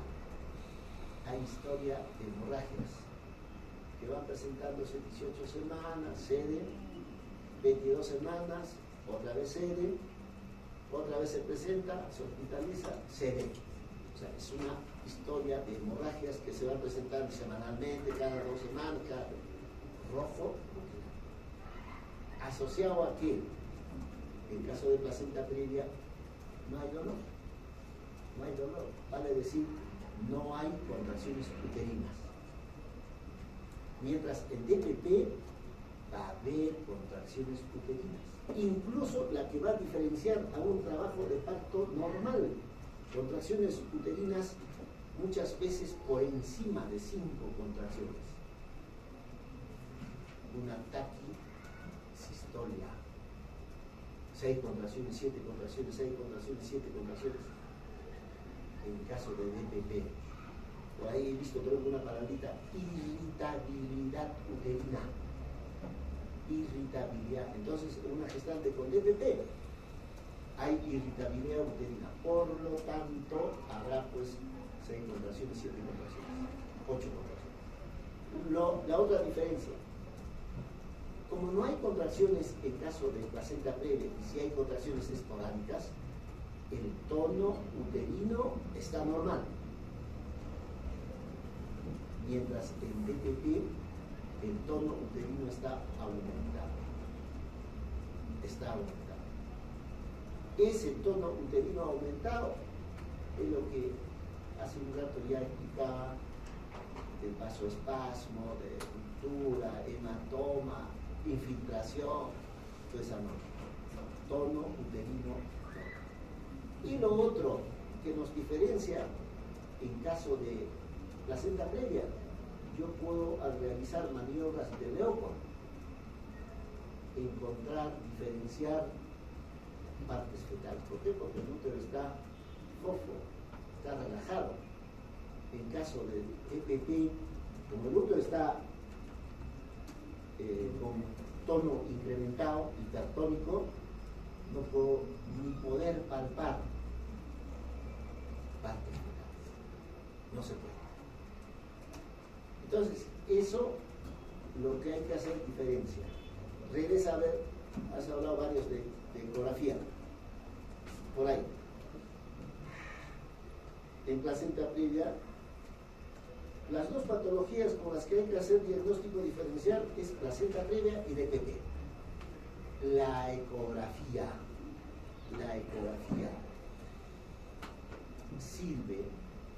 hay historia de hemorragias que van presentándose 18 semanas, ceden, 22 semanas, otra vez cede, otra vez se presenta, se hospitaliza, cede. O sea, es una historia de hemorragias que se van presentando semanalmente, cada 2 semanas, cada rojo, asociado a que, en caso de placenta previa, no hay dolor. No hay dolor. Vale decir, no hay contracciones uterinas. Mientras en DPP va a haber contracciones uterinas. Incluso la que va a diferenciar a un trabajo de parto normal. Contracciones uterinas muchas veces por encima de 5 contracciones. Una taquisistolia. 6 contracciones, 7 contracciones, 6 contracciones, 7 contracciones. En caso de DPP. Por ahí he visto, creo que una palabrita, irritabilidad uterina. Irritabilidad. Entonces, una gestante con DPP hay irritabilidad uterina. Por lo tanto, habrá pues 6 contracciones, 7 contracciones, 8 contracciones. La otra diferencia, como no hay contracciones en caso de placenta previa y si hay contracciones esporádicas, el tono uterino está normal. Mientras en DPP el tono uterino está aumentado. Está aumentado. Ese tono uterino aumentado es lo que hace un rato ya explicaba del vasoespasmo, de ruptura, hematoma, infiltración, toda esa nota. Tono uterino. Y lo otro que nos diferencia en caso de placenta previa, yo puedo al realizar maniobras de Leopold encontrar, diferenciar partes fetales. ¿Por qué? Porque el útero está fofo, está relajado. En caso de EPP, como el útero está con tono incrementado, hipertónico, no puedo ni poder palpar partes fetales. No se puede. Entonces, eso lo que hay que hacer diferencia. Regresa a ver, has hablado varios de ecografía. Por ahí. En placenta previa, las 2 patologías con las que hay que hacer diagnóstico diferencial es placenta previa y DPP. La ecografía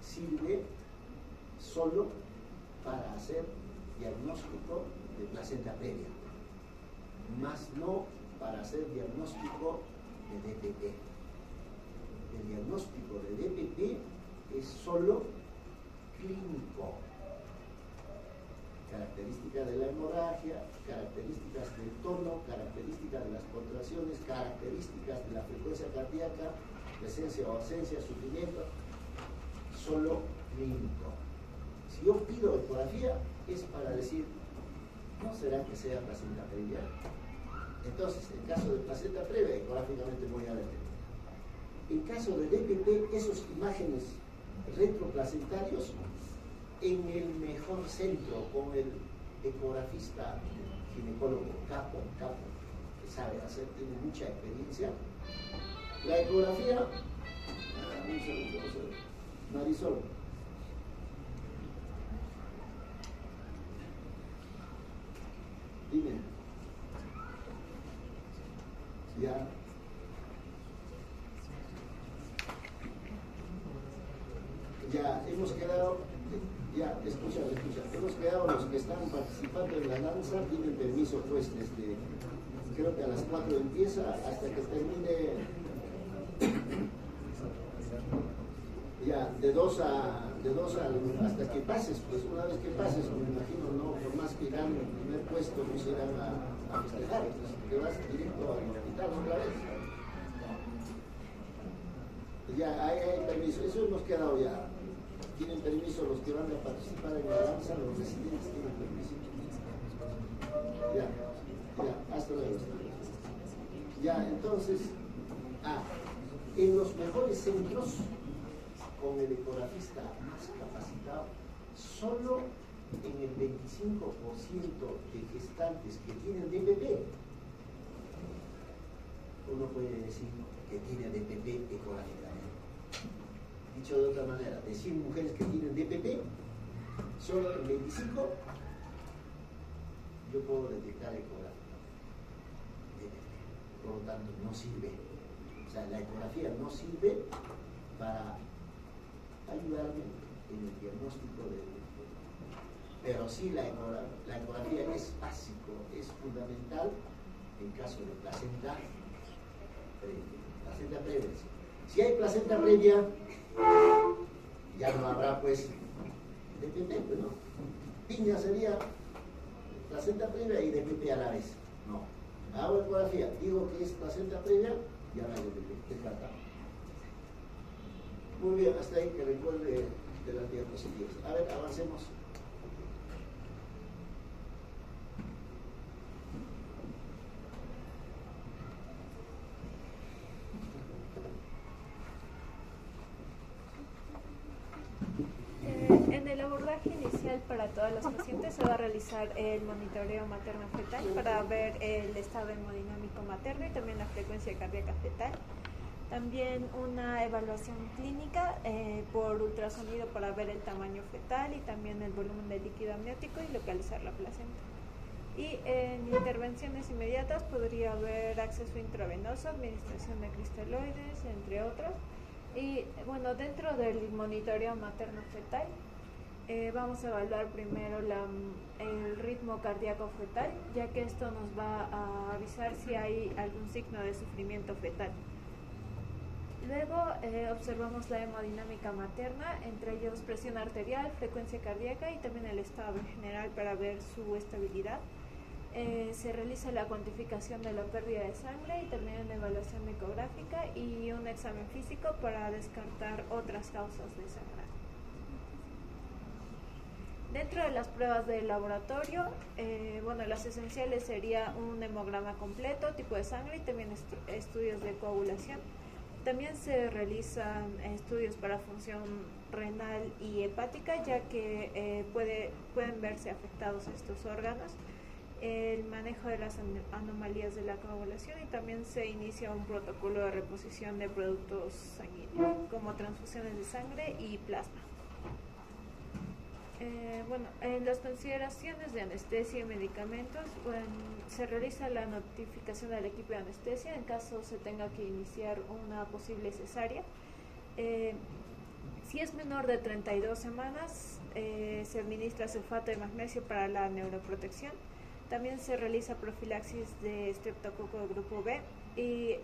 sirve solo para hacer diagnóstico de placenta previa, más no para hacer diagnóstico de DPP. El diagnóstico de DPP es solo clínico. Características de la hemorragia, características del tono, características de las contracciones, características de la frecuencia cardíaca, presencia o ausencia, sufrimiento, solo clínico. Si yo pido ecografía es para decir, ¿no será que sea placenta previa? Entonces, en caso de placenta previa, ecográficamente voy a determinar. En caso de DPP, esas imágenes retroplacentarios en el mejor centro con el ecografista ginecólogo capo, que sabe hacer, tiene mucha experiencia. La ecografía, un segundo, Marisol. Dime. Ya. Ya hemos quedado, ya, escucha, hemos quedado los que están participando en la danza, tienen permiso pues creo que a las 4 empieza hasta que termine, ya, de 2 hasta que pases, pues una vez que pases, me imagino, no, por más que irán en el primer puesto, no se irán a festejar, entonces te vas directo al hospital otra vez. Ya, hay permiso, eso hemos quedado ya. Tienen permiso los que van a participar en la danza, los residentes tienen permiso. Ya, hasta luego. Ya, entonces, en los mejores centros, con el ecografista más capacitado, solo en el 25% de gestantes que tienen DPP, uno puede decir que tiene DPP ecográficamente. Dicho de otra manera, de 100 mujeres que tienen DPP, solo en 25 yo puedo detectar ecográficamente DPP. Por lo tanto, no sirve. O sea, la ecografía no sirve para ayudarme en el diagnóstico de DPP. Pero sí, la ecografía es básico, es fundamental en caso de placenta previa. Si hay placenta previa, ya no habrá pues DPP, pues, ¿no? Piña sería placenta previa y DPP a la vez. No. Hago ecografía, digo que es placenta previa, ya no hay DPP, descartado. Muy bien, hasta ahí que recuerde de las diapositivas. A ver, avancemos. En el abordaje inicial para todas las pacientes se va a realizar el monitoreo materno-fetal para ver el estado hemodinámico materno y también la frecuencia cardíaca fetal. También una evaluación clínica por ultrasonido para ver el tamaño fetal y también el volumen de líquido amniótico y localizar la placenta. Y en intervenciones inmediatas podría haber acceso intravenoso, administración de cristaloides, entre otros. Y bueno, dentro del monitoreo materno-fetal vamos a evaluar primero el ritmo cardíaco fetal, ya que esto nos va a avisar si hay algún signo de sufrimiento fetal. Luego observamos la hemodinámica materna, entre ellos presión arterial, frecuencia cardíaca y también el estado en general para ver su estabilidad. Se realiza la cuantificación de la pérdida de sangre y también una evaluación ecográfica y un examen físico para descartar otras causas de sangrado. Dentro de las pruebas de laboratorio, bueno, las esenciales sería un hemograma completo, tipo de sangre y también estudios de coagulación. También se realizan estudios para función renal y hepática, ya que pueden verse afectados estos órganos. El manejo de las anomalías de la coagulación y también se inicia un protocolo de reposición de productos sanguíneos, como transfusiones de sangre y plasma. Bueno, en las consideraciones de anestesia y medicamentos, se realiza la notificación al equipo de anestesia en caso se tenga que iniciar una posible cesárea. Si es menor de 32 semanas, se administra sulfato de magnesio para la neuroprotección. También se realiza profilaxis de estreptococo de grupo B y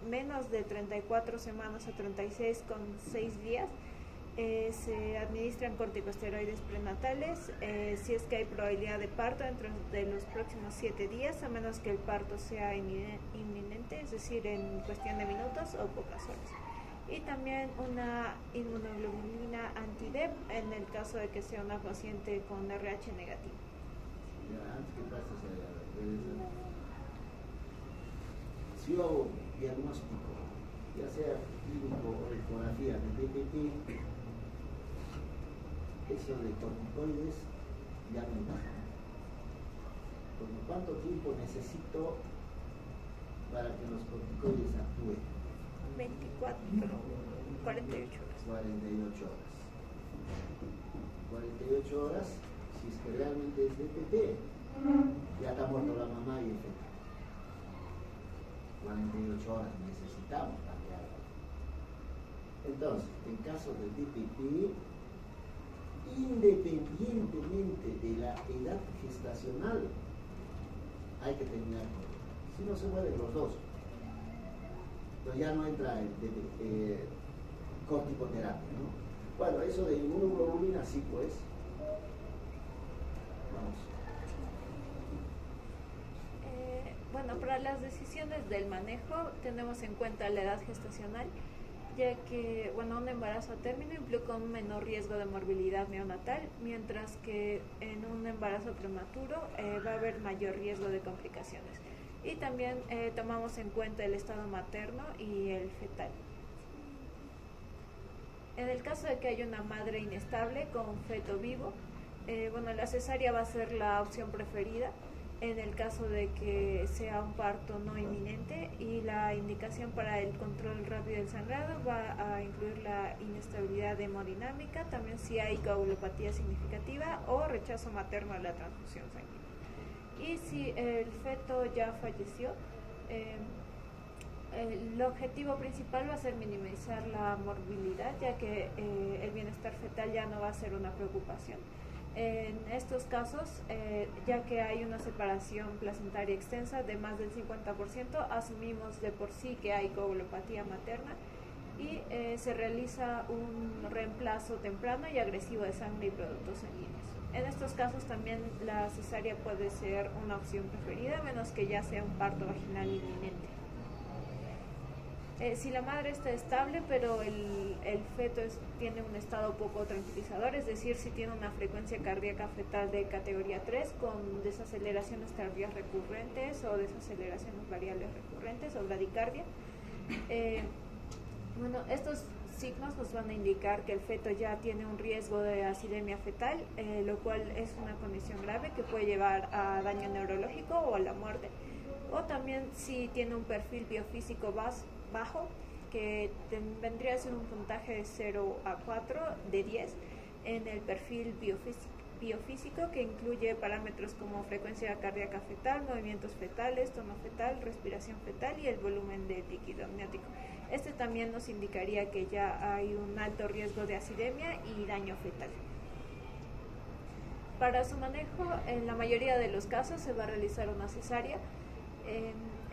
menos de 34 semanas a 36 con 6 días se administran corticosteroides prenatales si es que hay probabilidad de parto dentro de los próximos 7 días, a menos que el parto sea inminente, es decir, en cuestión de minutos o pocas horas. Y también una inmunoglobulina anti-DEP en el caso de que sea una paciente con RH negativo. Ya, antes que pases a la si yo hago diagnóstico, ya sea clínico o ecografía de DPT, eso de corticoides ya no encaja. Porque ¿cuánto tiempo necesito para que los corticoides actúen? 24, 48 horas. 48 horas. 48 horas, si es que realmente es DPT, ya está muerto la mamá y el feto. 48 horas necesitamos cambiar. Entonces, en caso de DPT, independientemente de la edad gestacional, hay que terminar con él. Si no se mueren los dos. Entonces ya no entra el corticoterapia, ¿no? Bueno, eso de inmunoglobulina sí, pues. Vamos. Bueno, para las decisiones del manejo tenemos en cuenta la edad gestacional, ya que un embarazo a término implica un menor riesgo de morbilidad neonatal, mientras que en un embarazo prematuro va a haber mayor riesgo de complicaciones. Y también tomamos en cuenta el estado materno y el fetal. En el caso de que haya una madre inestable con feto vivo, la cesárea va a ser la opción preferida. En el caso de que sea un parto no inminente, y la indicación para el control rápido del sangrado va a incluir la inestabilidad hemodinámica, también si hay coagulopatía significativa o rechazo materno a la transfusión sanguínea. Y si el feto ya falleció, el objetivo principal va a ser minimizar la morbilidad, ya que el bienestar fetal ya no va a ser una preocupación. En estos casos, ya que hay una separación placentaria extensa de más del 50%, asumimos de por sí que hay coagulopatía materna y se realiza un reemplazo temprano y agresivo de sangre y productos sanguíneos. En estos casos también la cesárea puede ser una opción preferida, a menos que ya sea un parto vaginal inminente. Si la madre está estable, pero el feto tiene un estado poco tranquilizador, es decir, si tiene una frecuencia cardíaca fetal de categoría 3 con desaceleraciones tardías recurrentes o desaceleraciones variables recurrentes o bradicardia, estos signos nos van a indicar que el feto ya tiene un riesgo de acidemia fetal, lo cual es una condición grave que puede llevar a daño neurológico o a la muerte. O también si tiene un perfil biofísico bajo, que vendría a ser un puntaje de 0 a 4 de 10 en el perfil biofísico, que incluye parámetros como frecuencia cardíaca fetal, movimientos fetales, tono fetal, respiración fetal y el volumen de líquido amniótico. Este también nos indicaría que ya hay un alto riesgo de acidemia y daño fetal. Para su manejo, en la mayoría de los casos se va a realizar una cesárea.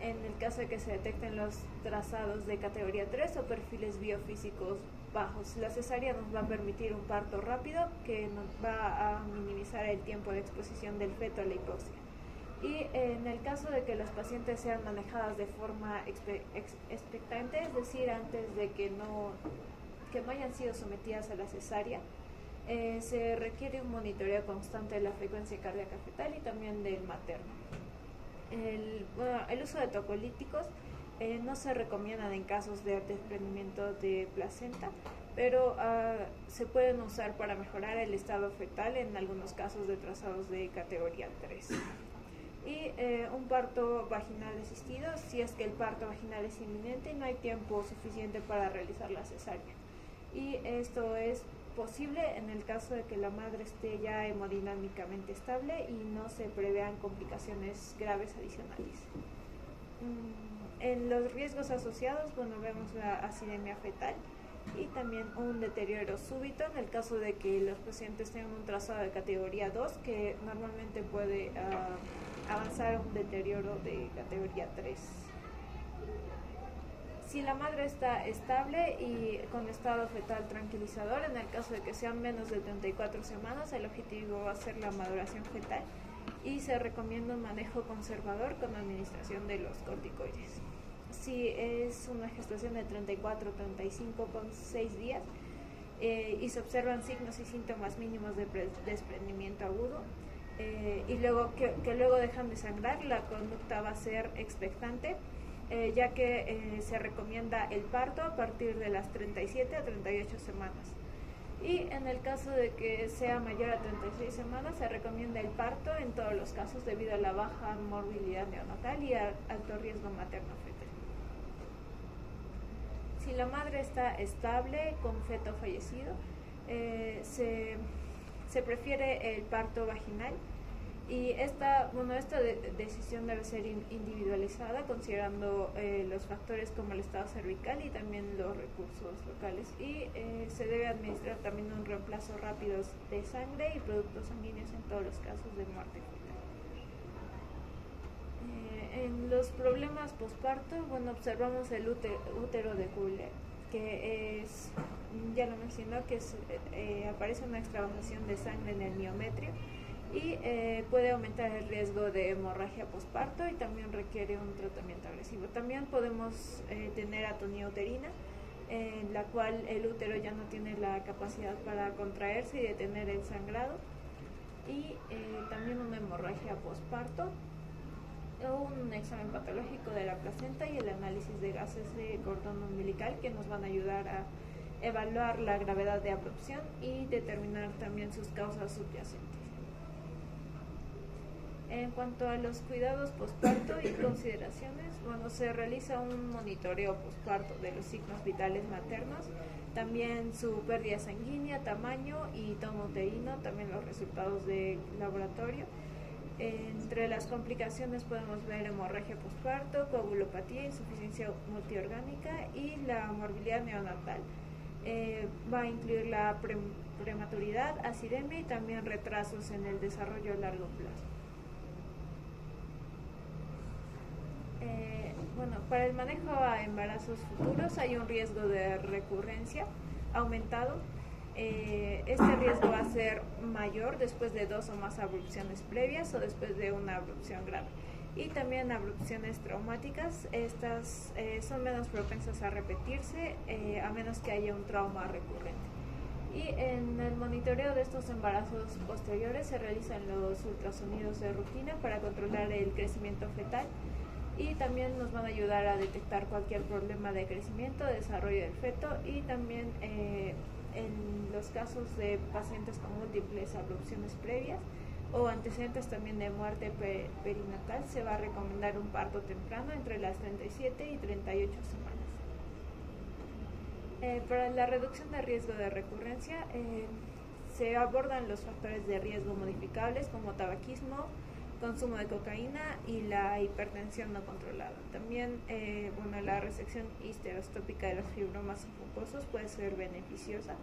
En el caso de que se detecten los trazados de categoría 3 o perfiles biofísicos bajos, la cesárea nos va a permitir un parto rápido que nos va a minimizar el tiempo de exposición del feto a la hipoxia. Y en el caso de que las pacientes sean manejadas de forma expectante, es decir, antes de que no hayan sido sometidas a la cesárea, se requiere un monitoreo constante de la frecuencia cardíaca fetal y también del materno. El uso de tocolíticos no se recomiendan en casos de desprendimiento de placenta, pero se pueden usar para mejorar el estado fetal en algunos casos de trazados de categoría 3. Y un parto vaginal asistido, si es que el parto vaginal es inminente y no hay tiempo suficiente para realizar la cesárea. Y esto es posible en el caso de que la madre esté ya hemodinámicamente estable y no se prevean complicaciones graves adicionales. En los riesgos asociados, vemos la acidemia fetal y también un deterioro súbito en el caso de que los pacientes tengan un trazado de categoría 2, que normalmente puede avanzar a un deterioro de categoría 3. Si la madre está estable y con estado fetal tranquilizador, en el caso de que sean menos de 34 semanas, el objetivo va a ser la maduración fetal y se recomienda un manejo conservador con administración de los corticoides. Si es una gestación de 34, 35 con 6 días y se observan signos y síntomas mínimos de desprendimiento agudo y luego que luego dejan de sangrar, la conducta va a ser expectante, ya que se recomienda el parto a partir de las 37 a 38 semanas. Y en el caso de que sea mayor a 36 semanas, se recomienda el parto en todos los casos debido a la baja morbilidad neonatal y alto riesgo materno-fetal. Si la madre está estable con feto fallecido, se prefiere el parto vaginal. Y esta decisión debe ser individualizada considerando los factores como el estado cervical y también los recursos locales. Y se debe administrar también un reemplazo rápido de sangre y productos sanguíneos en todos los casos de muerte fetal. En los problemas posparto, observamos el útero de Kuller, que es, ya lo mencionó, que aparece una extravasación de sangre en el miometrio y puede aumentar el riesgo de hemorragia posparto y también requiere un tratamiento agresivo. También podemos tener atonía uterina, en la cual el útero ya no tiene la capacidad para contraerse y detener el sangrado, y también una hemorragia posparto, un examen patológico de la placenta y el análisis de gases de cordón umbilical, que nos van a ayudar a evaluar la gravedad de abrupción y determinar también sus causas subyacentes. En cuanto a los cuidados posparto y consideraciones, se realiza un monitoreo posparto de los signos vitales maternos, también su pérdida sanguínea, tamaño y tono uterino, también los resultados de laboratorio. Entre las complicaciones podemos ver hemorragia posparto, coagulopatía, insuficiencia multiorgánica y la morbilidad neonatal. Va a incluir la prematuridad, acidemia y también retrasos en el desarrollo a largo plazo. Para el manejo a embarazos futuros hay un riesgo de recurrencia aumentado. Este riesgo va a ser mayor después de 2 o más abrupciones previas o después de una abrupción grave. Y también abrupciones traumáticas, estas son menos propensas a repetirse a menos que haya un trauma recurrente. Y en el monitoreo de estos embarazos posteriores se realizan los ultrasonidos de rutina para controlar el crecimiento fetal, y también nos van a ayudar a detectar cualquier problema de crecimiento, desarrollo del feto, y también en los casos de pacientes con múltiples abrupciones previas o antecedentes también de muerte perinatal, se va a recomendar un parto temprano entre las 37 y 38 semanas. Para la reducción de riesgo de recurrencia se abordan los factores de riesgo modificables como tabaquismo, consumo de cocaína y la hipertensión no controlada. También la resección histerostópica de los fibromas mucosos puede ser beneficiosa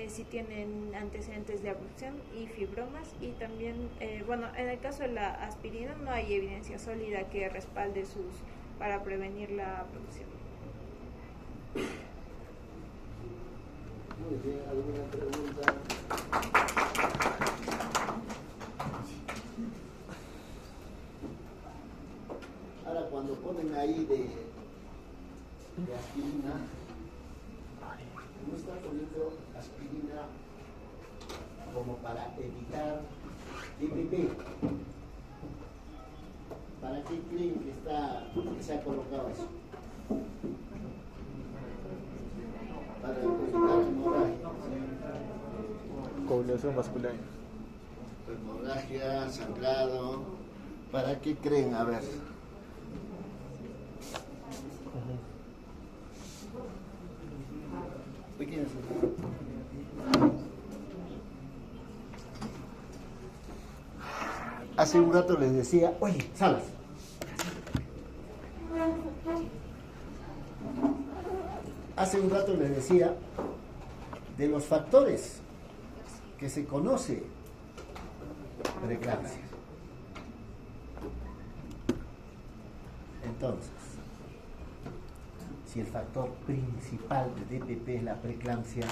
si tienen antecedentes de abrupción y fibromas, y también en el caso de la aspirina no hay evidencia sólida que respalde su uso para prevenir la abrupción. Muy bien, ¿alguna pregunta? Ahora, cuando ponen ahí de aspirina, no está poniendo aspirina como para evitar IPP. ¿Para qué creen que se ha colocado eso? Para evitar hemorragia. Coagulación vascular. Hemorragia, sangrado. ¿Para qué creen? A ver. Hace un rato les decía, oye, Salas. Hace un rato les decía de los factores que se conoce preeclampsia. Entonces, si el factor principal de DPP es la preeclampsia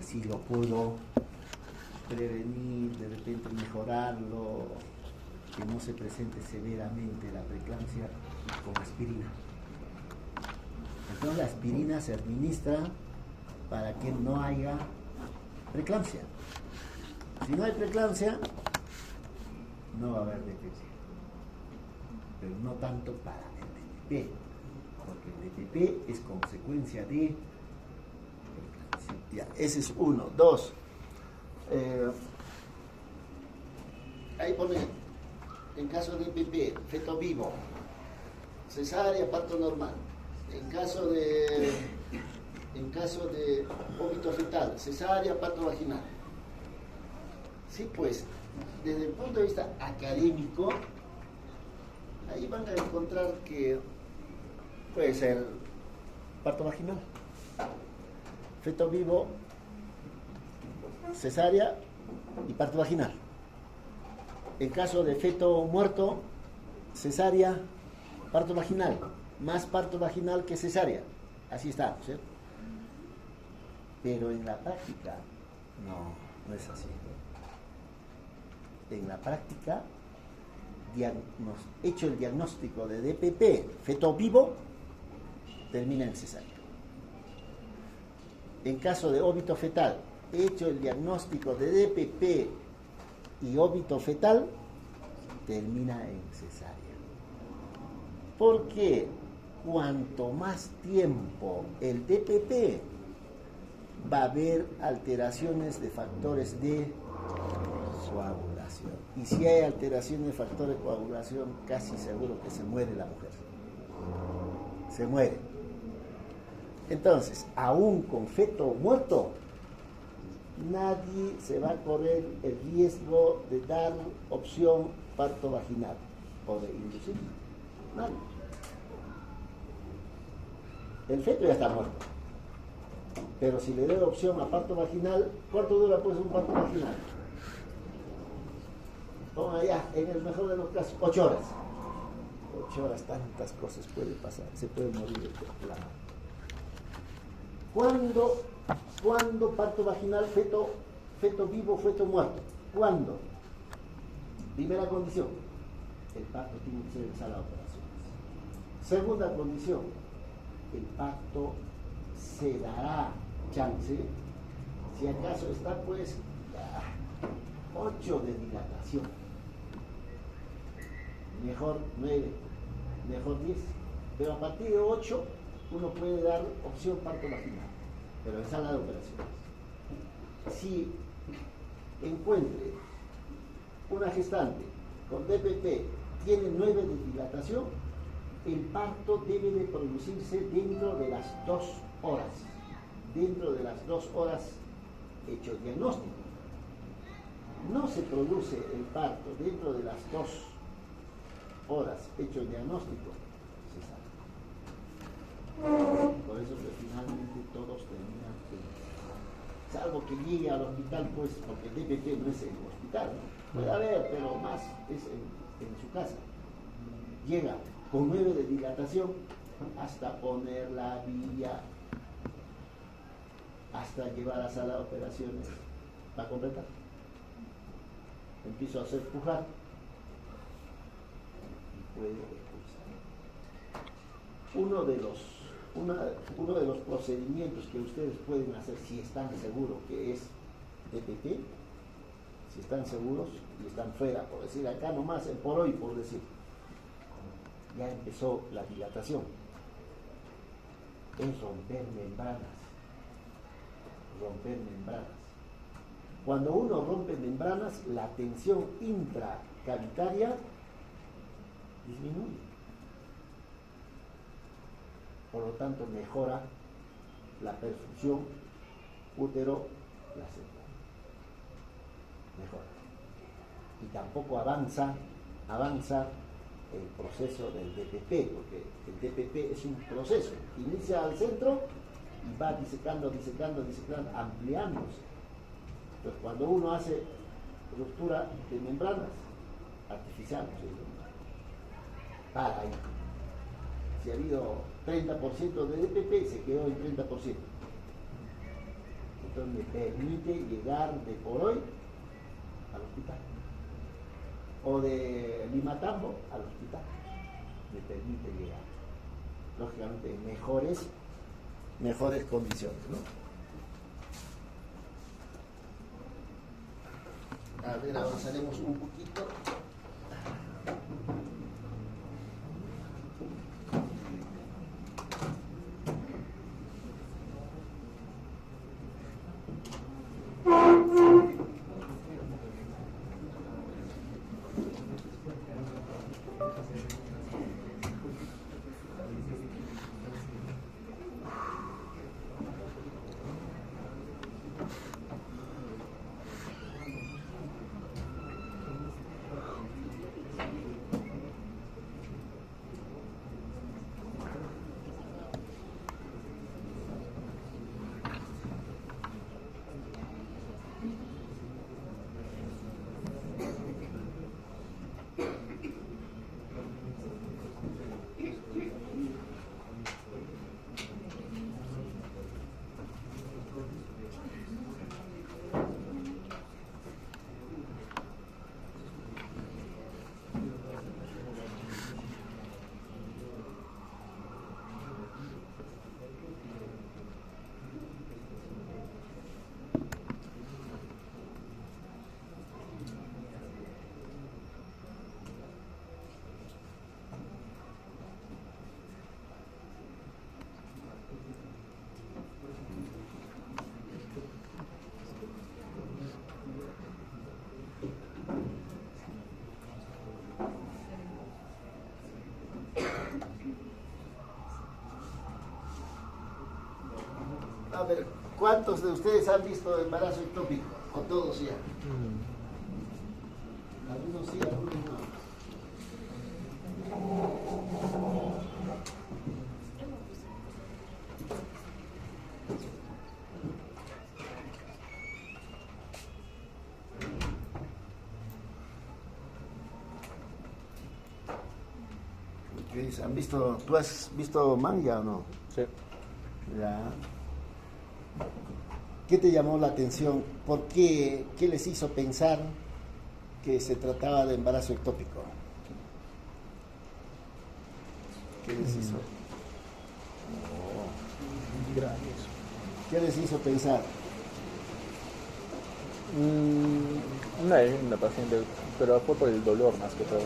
sí lo puedo prevenir, de repente mejorarlo, que no se presente severamente la preeclampsia con aspirina. Entonces la aspirina se administra para que no haya preeclampsia. Si no hay preeclampsia, no va a haber DPP. Pero no tanto para el DPP, porque el DPP es consecuencia de preeclampsia. Ya, ese es uno. Dos, ahí pone, en caso de DPP, feto vivo, cesárea, parto normal. En caso de vómito fetal, cesárea, parto vaginal. Sí, pues, desde el punto de vista académico, ahí van a encontrar que puede ser parto vaginal, feto vivo, cesárea y parto vaginal. En caso de feto muerto, cesárea, parto vaginal, más parto vaginal que cesárea. Así está, ¿cierto? Pero en la práctica, no es así. En la práctica, hecho el diagnóstico de DPP, feto vivo, termina en cesárea. En caso de óbito fetal, hecho el diagnóstico de DPP y óbito fetal, termina en cesárea. Porque cuanto más tiempo el DPP, va a haber alteraciones de factores de coagulación. Y si hay alteraciones de factores de coagulación, casi seguro que se muere la mujer. Se muere. Entonces, aún con feto muerto, nadie se va a correr el riesgo de dar opción parto vaginal o de inducir. Nadie. El feto ya está muerto. Pero si le doy opción a parto vaginal, ¿cuánto dura pues un parto vaginal? Toma ya, en el mejor de los casos, 8 horas. 8 horas, tantas cosas pueden pasar. Se puede morir de plano. ¿Cuándo parto vaginal, feto vivo, feto muerto? ¿Cuándo? Primera condición, el parto tiene que ser en sala de operaciones. Segunda condición, el parto se dará chance, si acaso está pues 8 de dilatación, mejor 9, mejor 10, pero a partir de 8 uno puede dar opción parto vaginal, pero en sala de operaciones. Si encuentre una gestante con DPP tiene 9 de dilatación, el parto debe de producirse dentro de las 2 horas. Dentro de las 2 horas hecho el diagnóstico. No se produce el parto dentro de las 2 horas hecho el diagnóstico, se sabe. Por eso que finalmente todos terminan salvo que llegue al hospital, pues, porque el DPP no es en el hospital, ¿no? Puede haber, pero más es en su casa. Llega con 9 de dilatación hasta poner la vía, hasta llevar a sala de operaciones para completar. Empiezo a hacer pujar y puede expulsar. Uno de los procedimientos que ustedes pueden hacer si están seguros que es DPP, si están seguros y están fuera, por decir acá nomás, por hoy, por decir, ya empezó la dilatación, es romper membranas. Cuando uno rompe membranas, la tensión intracavitaria disminuye. Por lo tanto, mejora la perfusión útero-placenta. Mejora. Y tampoco avanza el proceso del DPP, porque el DPP es un proceso. Inicia al centro y va disecando, ampliándose. Entonces, cuando uno hace ruptura de membranas artificiales, para ahí. Si ha habido 30% de DPP, se quedó en 30%. Entonces me permite llegar de por hoy al hospital. O de Limatambo al hospital. Me permite llegar. Lógicamente en mejores condiciones, ¿no? A ver, avanzaremos un poquito. A ver, ¿cuántos de ustedes han visto embarazo ectópico? O todos ya. Algunos sí, algunos no. ¿Qué dice? ¿Han visto? ¿Tú has visto manga o no? Sí. Ya. ¿Qué te llamó la atención? ¿Por qué? ¿Qué les hizo pensar que se trataba de embarazo ectópico? ¿Qué les hizo? ¿Qué les hizo pensar? Una paciente, pero fue por el dolor más que todo.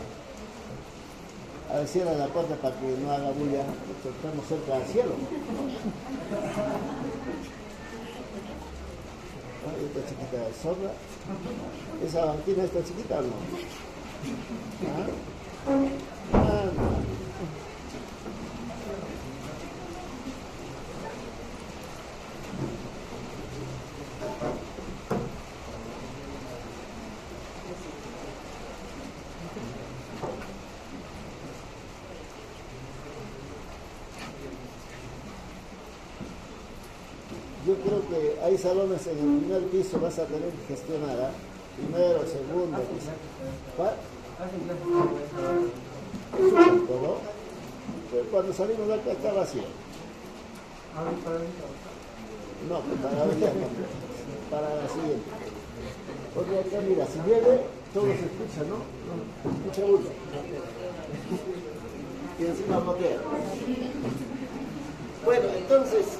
A ver, cierra la puerta para que no haga bulla, estamos cerca del cielo. Esta chiquita es sorda. ¿Esa banquina está chiquita o no? ¿Ah? No. Yo creo que hay salones en el primer piso, vas a tener que gestionar, ¿eh? Primero, segundo piso. ¿Cuál? ¿Todo? Pues cuando salimos de acá está vacío. No, pues para la para la siguiente. Porque acá, mira, si viene, todo se escucha, ¿no? Se escucha uno. Y encima bloquea. Bueno, entonces,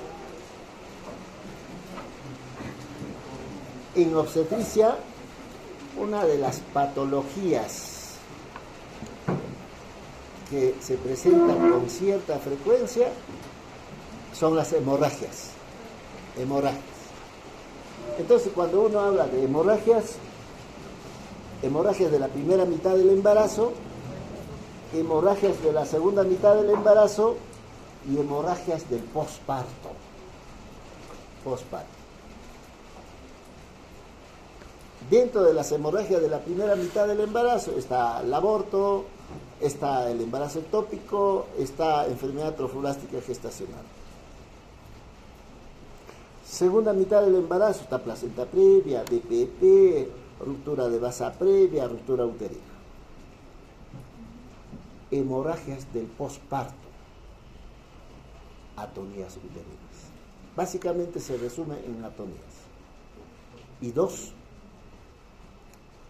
en obstetricia, una de las patologías que se presentan con cierta frecuencia son las hemorragias. Entonces, cuando uno habla de hemorragias de la primera mitad del embarazo, hemorragias de la segunda mitad del embarazo y hemorragias del posparto. Dentro de las hemorragias de la primera mitad del embarazo está el aborto, está el embarazo ectópico, está enfermedad trofulástica gestacional. Segunda mitad del embarazo está placenta previa, DPP, ruptura de vasa previa, ruptura uterina. hemorragias del posparto, atonías uterinas. Básicamente se resume en atonías. Y 2,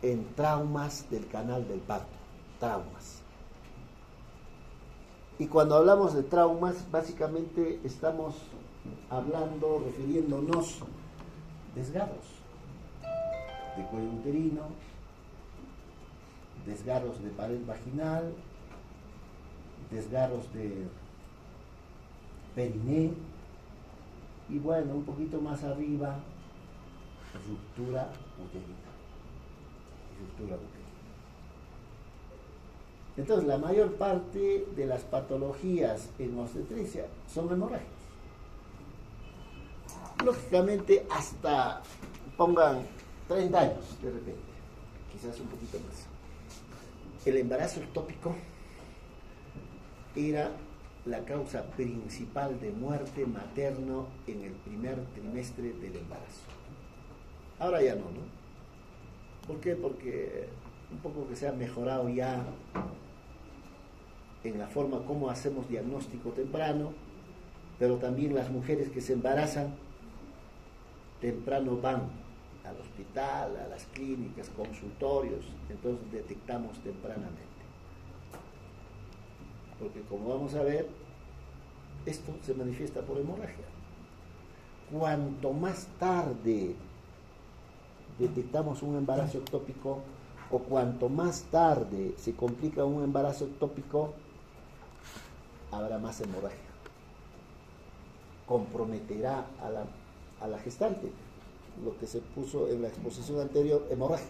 en traumas del canal del parto, traumas. Y cuando hablamos de traumas, básicamente estamos hablando, refiriéndonos desgarros de cuello uterino, desgarros de pared vaginal, desgarros de periné y bueno, un poquito más arriba, ruptura uterina. Entonces, la mayor parte de las patologías en obstetricia son hemorrágicas. Lógicamente, hasta pongan 30 años de repente, quizás un poquito más. El embarazo ectópico era la causa principal de muerte materno en el primer trimestre del embarazo. Ahora ya no, ¿no? ¿Por qué? Porque un poco que se ha mejorado ya en la forma como hacemos diagnóstico temprano, pero también las mujeres que se embarazan temprano van al hospital, a las clínicas, consultorios, entonces detectamos tempranamente. Porque como vamos a ver, esto se manifiesta por hemorragia. Cuanto más tarde detectamos un embarazo ectópico o cuanto más tarde se complica un embarazo ectópico, habrá más hemorragia. Comprometerá a la gestante, lo que se puso en la exposición anterior, hemorragia.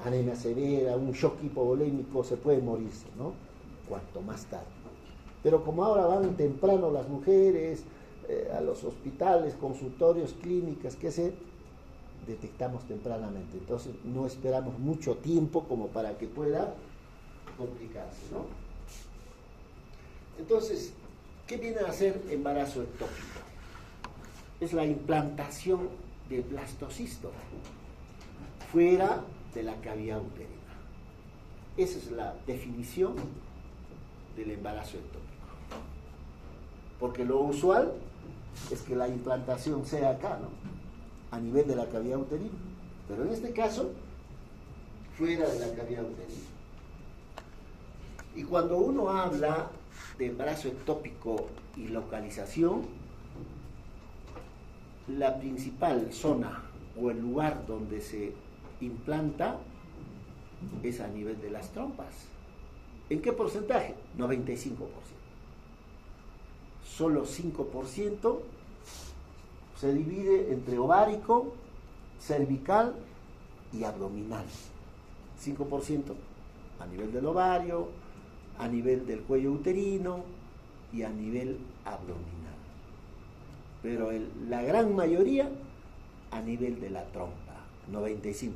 Anemia severa, un shock hipovolémico, se puede morirse, ¿no? Cuanto más tarde. Pero como ahora van temprano las mujeres a los hospitales, consultorios, clínicas, qué sé, detectamos tempranamente. Entonces no esperamos mucho tiempo como para que pueda complicarse, ¿no? Entonces, ¿qué viene a ser embarazo ectópico? Es la implantación de blastocisto fuera de la cavidad uterina. Esa es la definición del embarazo ectópico. Porque lo usual es que la implantación sea acá, ¿no? A nivel de la cavidad uterina. Pero en este caso, fuera de la cavidad uterina. Y cuando uno habla de embarazo ectópico y localización, la principal zona o el lugar donde se implanta es a nivel de las trompas. ¿En qué porcentaje? 95%. Solo 5% se divide entre ovárico, cervical y abdominal. 5% a nivel del ovario, a nivel del cuello uterino y a nivel abdominal. Pero la gran mayoría a nivel de la trompa, 95%.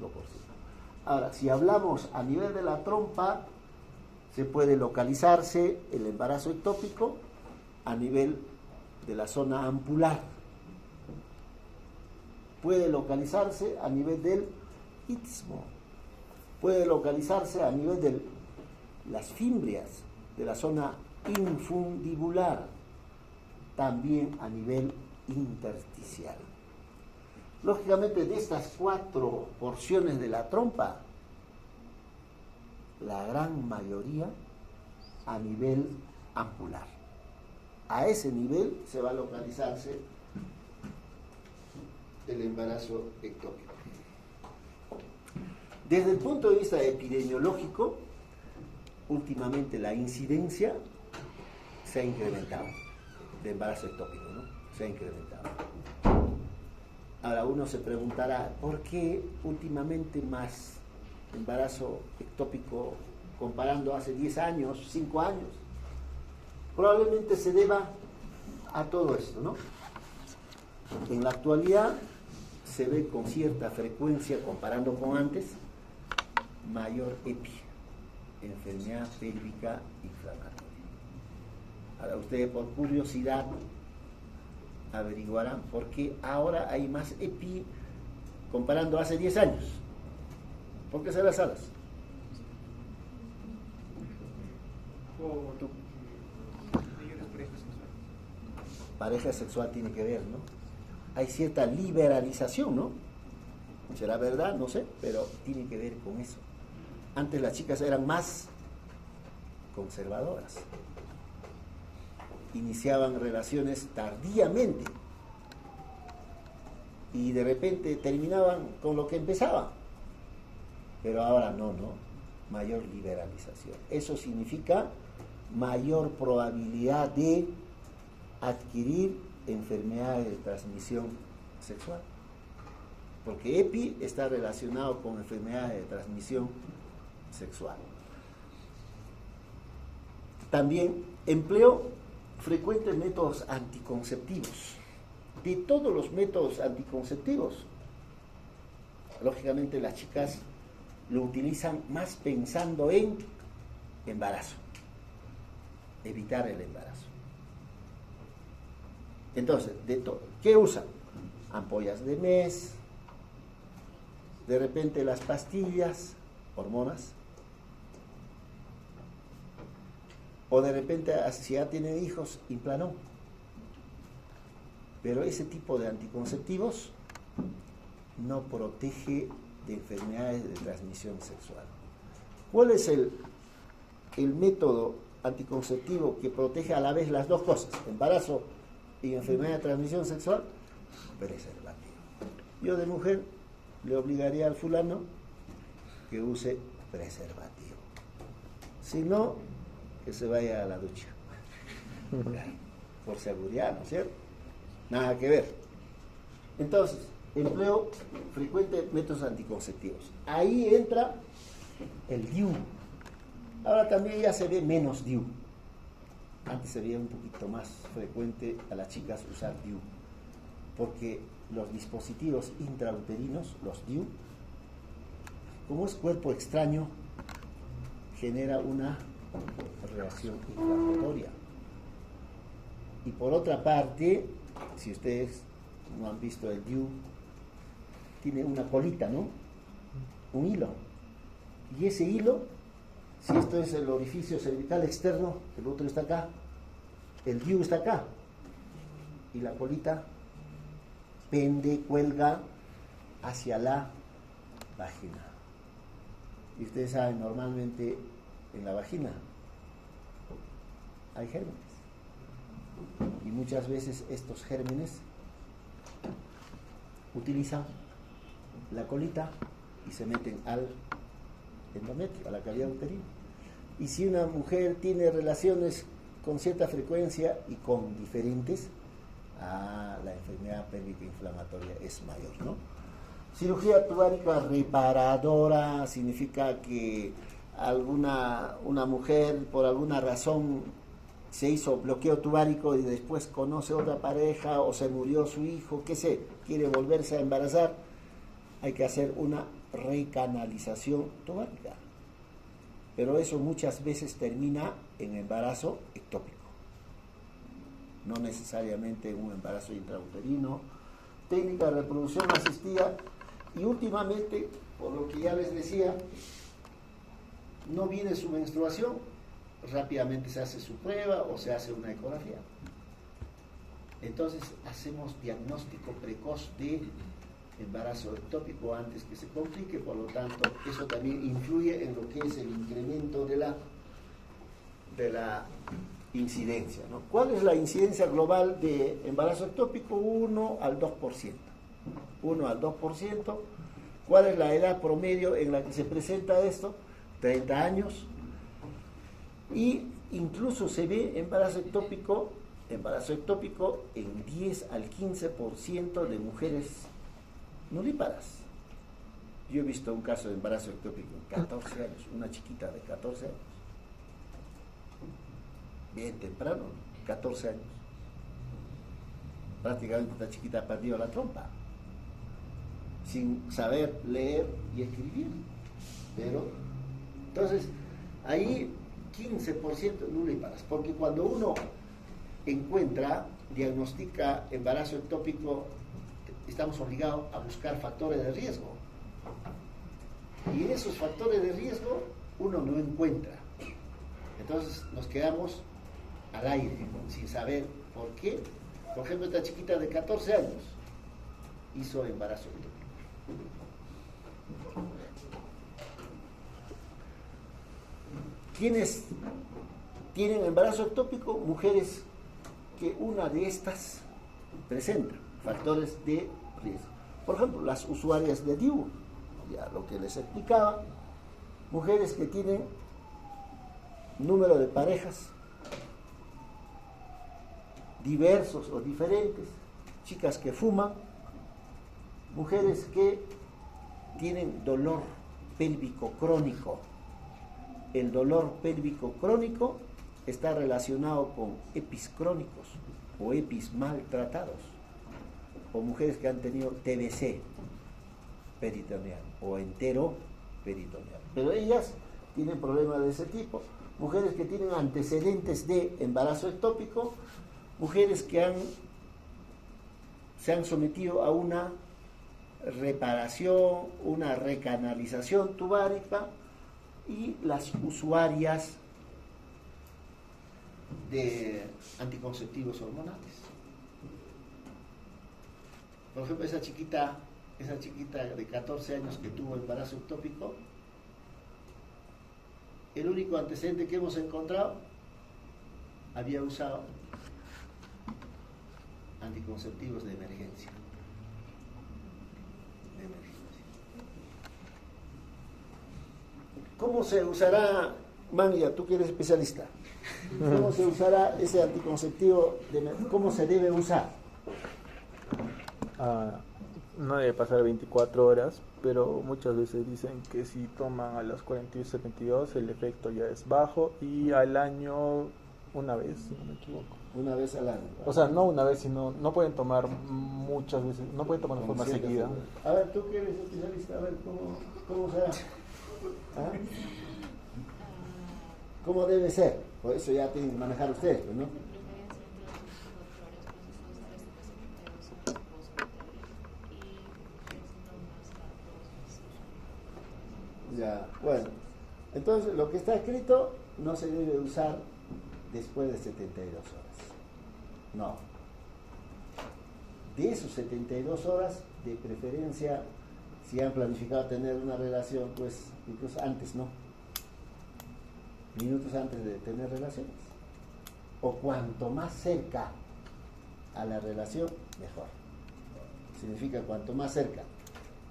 Ahora, si hablamos a nivel de la trompa, se puede localizarse el embarazo ectópico a nivel de la zona ampular. Puede localizarse a nivel del istmo. Puede localizarse a nivel de las fimbrias, de la zona infundibular. También a nivel intersticial. Lógicamente, de estas 4 porciones de la trompa, la gran mayoría a nivel ampular. A ese nivel se va a localizarse el embarazo ectópico. Desde el punto de vista epidemiológico, últimamente la incidencia se ha incrementado de embarazo ectópico, ¿no? Se ha incrementado. Ahora uno se preguntará, ¿por qué últimamente más embarazo ectópico comparando hace 10 años, 5 años? Probablemente se deba a todo esto, ¿no? En la actualidad se ve con cierta frecuencia, comparando con antes, mayor EPI, enfermedad pélvica inflamatoria. Ahora ustedes por curiosidad averiguarán por qué ahora hay más EPI comparando hace 10 años. ¿Por qué se las alas? O Tú. ellos parejas sexuales. Pareja sexual tiene que ver, ¿no? Hay cierta liberalización, ¿no? ¿Será verdad? No sé, pero tiene que ver con eso. Antes las chicas eran más conservadoras. Iniciaban relaciones tardíamente y de repente terminaban con lo que empezaban. Pero ahora no, mayor liberalización. Eso significa mayor probabilidad de adquirir enfermedades de transmisión sexual. Porque EPI está relacionado con enfermedades de transmisión sexual. También empleo frecuentes métodos anticonceptivos. De todos los métodos anticonceptivos, lógicamente las chicas lo utilizan más pensando en embarazo, evitar el embarazo. Entonces, ¿qué usan? Ampollas de mes, de repente las pastillas, hormonas, o de repente, si ya tienen hijos, Implanón. Pero ese tipo de anticonceptivos no protege de enfermedades de transmisión sexual. ¿Cuál es el método anticonceptivo que protege a la vez las dos cosas, embarazo y enfermedad de transmisión sexual? Preservativo. Yo de mujer le obligaría al fulano que use preservativo. Si no, que se vaya a la ducha. Por seguridad, ¿no es cierto? Nada que ver. Entonces, empleo frecuente de métodos anticonceptivos. Ahí entra el DIU. Ahora también ya se ve menos DIU. Antes se veía un poquito más frecuente a las chicas usar DIU, porque los dispositivos intrauterinos, los DIU, como es cuerpo extraño, genera una reacción inflamatoria. Y por otra parte, si ustedes no han visto el DIU, tiene una colita, ¿no? Un hilo. Y ese hilo, si esto es el orificio cervical externo, el otro está acá, el DIU está acá, y la colita pende, cuelga hacia la vagina. Y ustedes saben, normalmente en la vagina hay gérmenes. Y muchas veces estos gérmenes utilizan la colita y se meten al endometrio, a la cavidad uterina. Y si una mujer tiene relaciones con cierta frecuencia y con diferentes, la enfermedad pélvica inflamatoria es mayor, ¿no? Cirugía tubárica reparadora significa que una mujer por alguna razón se hizo bloqueo tubárico y después conoce otra pareja o se murió su hijo, quiere volverse a embarazar, hay que hacer una recanalización tubárica. Pero eso muchas veces termina en embarazo ectópico, no necesariamente en un embarazo intrauterino. Técnica de reproducción asistida, y últimamente, por lo que ya les decía, no viene su menstruación, rápidamente se hace su prueba o se hace una ecografía. Entonces hacemos diagnóstico precoz de embarazo ectópico antes que se complique, por lo tanto eso también influye en lo que es el incremento de la incidencia, ¿no? ¿Cuál es la incidencia global de embarazo ectópico? 1 al 2%. 1 al 2%. ¿Cuál es la edad promedio en la que se presenta esto? 30 años. Y incluso se ve embarazo ectópico en 10 al 15% de mujeres nulíparas. Yo he visto un caso de embarazo ectópico en 14 años, una chiquita de 14 años. Bien temprano, 14 años. Prácticamente esta chiquita ha perdido la trompa, sin saber leer y escribir. Pero, entonces, ahí 15% nulíparas, porque cuando uno diagnostica embarazo ectópico, estamos obligados a buscar factores de riesgo. Y en esos factores de riesgo uno no encuentra Entonces nos quedamos al aire, sin saber por qué. Por ejemplo, esta chiquita de 14 años hizo embarazo ectópico. ¿Quiénes tienen embarazo ectópico? Mujeres que una de estas presenta factores de riesgo. Por ejemplo, las usuarias de DIU, ya lo que les explicaba, mujeres que tienen número de parejas diversos o diferentes, chicas que fuman, mujeres que tienen dolor pélvico crónico. El dolor pélvico crónico está relacionado con EPIs crónicos o EPIs maltratados, o mujeres que han tenido TBC peritoneal o entero peritoneal. Pero ellas tienen problemas de ese tipo. Mujeres que tienen antecedentes de embarazo ectópico, mujeres que se han sometido a una reparación, una recanalización tubárica, y las usuarias de anticonceptivos hormonales. Por ejemplo, esa chiquita de 14 años que tuvo embarazo ectópico, el único antecedente que hemos encontrado, había usado anticonceptivos de emergencia. ¿Cómo se usará, Mania, tú que eres especialista? ¿Cómo se usará ese anticonceptivo? ¿Cómo se debe usar? No debe pasar 24 horas, pero muchas veces dicen que si toman a las 41 72 el efecto ya es bajo, y al año una vez, si no me equivoco. Una vez al año. O sea, no una vez, sino no pueden tomar muchas veces, no pueden tomar de forma seguida. A ver, tú que eres especialista, a ver, ¿cómo será? ¿Ah? ¿Cómo debe ser? Por eso ya tienen que manejar ustedes, pues, ¿no? Ya, bueno. Entonces, lo que está escrito no se debe usar después de 72 horas. No. De esos 72 horas, de preferencia, si han planificado tener una relación, pues incluso antes, ¿no? Minutos antes de tener relaciones. O cuanto más cerca a la relación, mejor. Significa cuanto más cerca,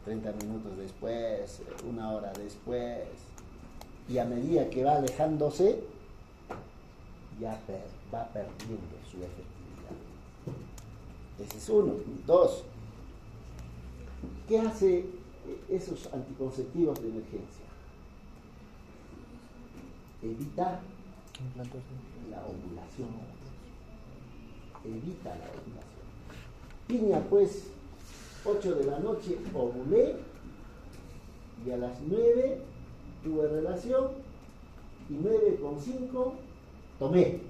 30 minutos después, una hora después, y a medida que va alejándose, ya va perdiendo su efectividad. Ese es uno. Dos, ¿qué hace esos anticonceptivos de emergencia? Evita la ovulación. Evita la ovulación. Piña, pues, 8 de la noche ovulé, y a las 9 tuve relación, y 9:05 tomé.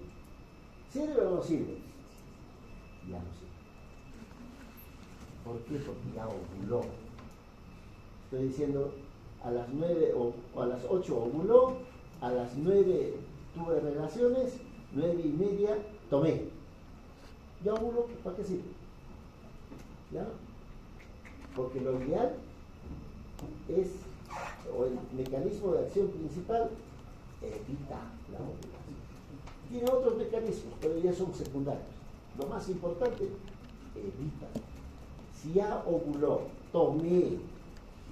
¿Sirve o no sirve? Ya no sirve. ¿Por qué? Porque ya ovuló. Estoy diciendo, a las 9 o a las 8 ovuló, a las 9 tuve relaciones, 9:30 tomé. Ya ovuló, ¿para qué sirve? ¿Ya? Porque lo ideal es, o el mecanismo de acción principal, evita la ovulación. Tiene otros mecanismos, pero ya son secundarios. Lo más importante, evita. Si ya ovuló, tomé,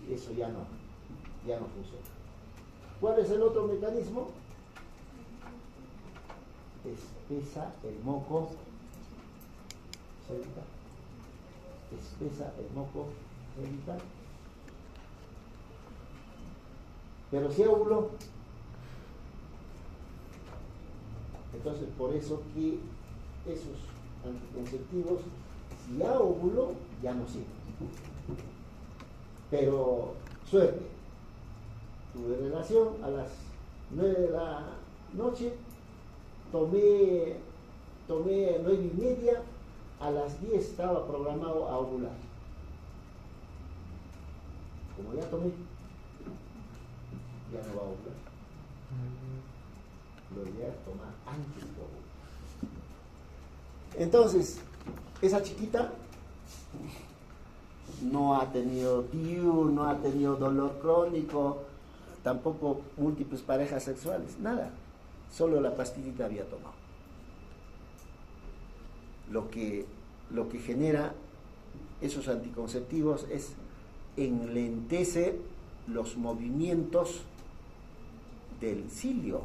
eso ya no funciona. ¿Cuál es el otro mecanismo? Espesa el moco cervical. Espesa el moco cervical. Pero si ovuló, entonces por eso que esos anticonceptivos, si ya ovuló, ya no sirven. Pero suerte, tuve relación a las 9 de la noche, tomé 9:30, a las 10 estaba programado a ovular. Como ya tomé, ya no va a ovular. lo ideal es tomar antes del yogur. Entonces, esa chiquita no ha tenido DIU, no ha tenido dolor crónico, tampoco múltiples parejas sexuales, nada. Solo la pastillita había tomado. Lo que genera esos anticonceptivos es enlentece los movimientos del cilio,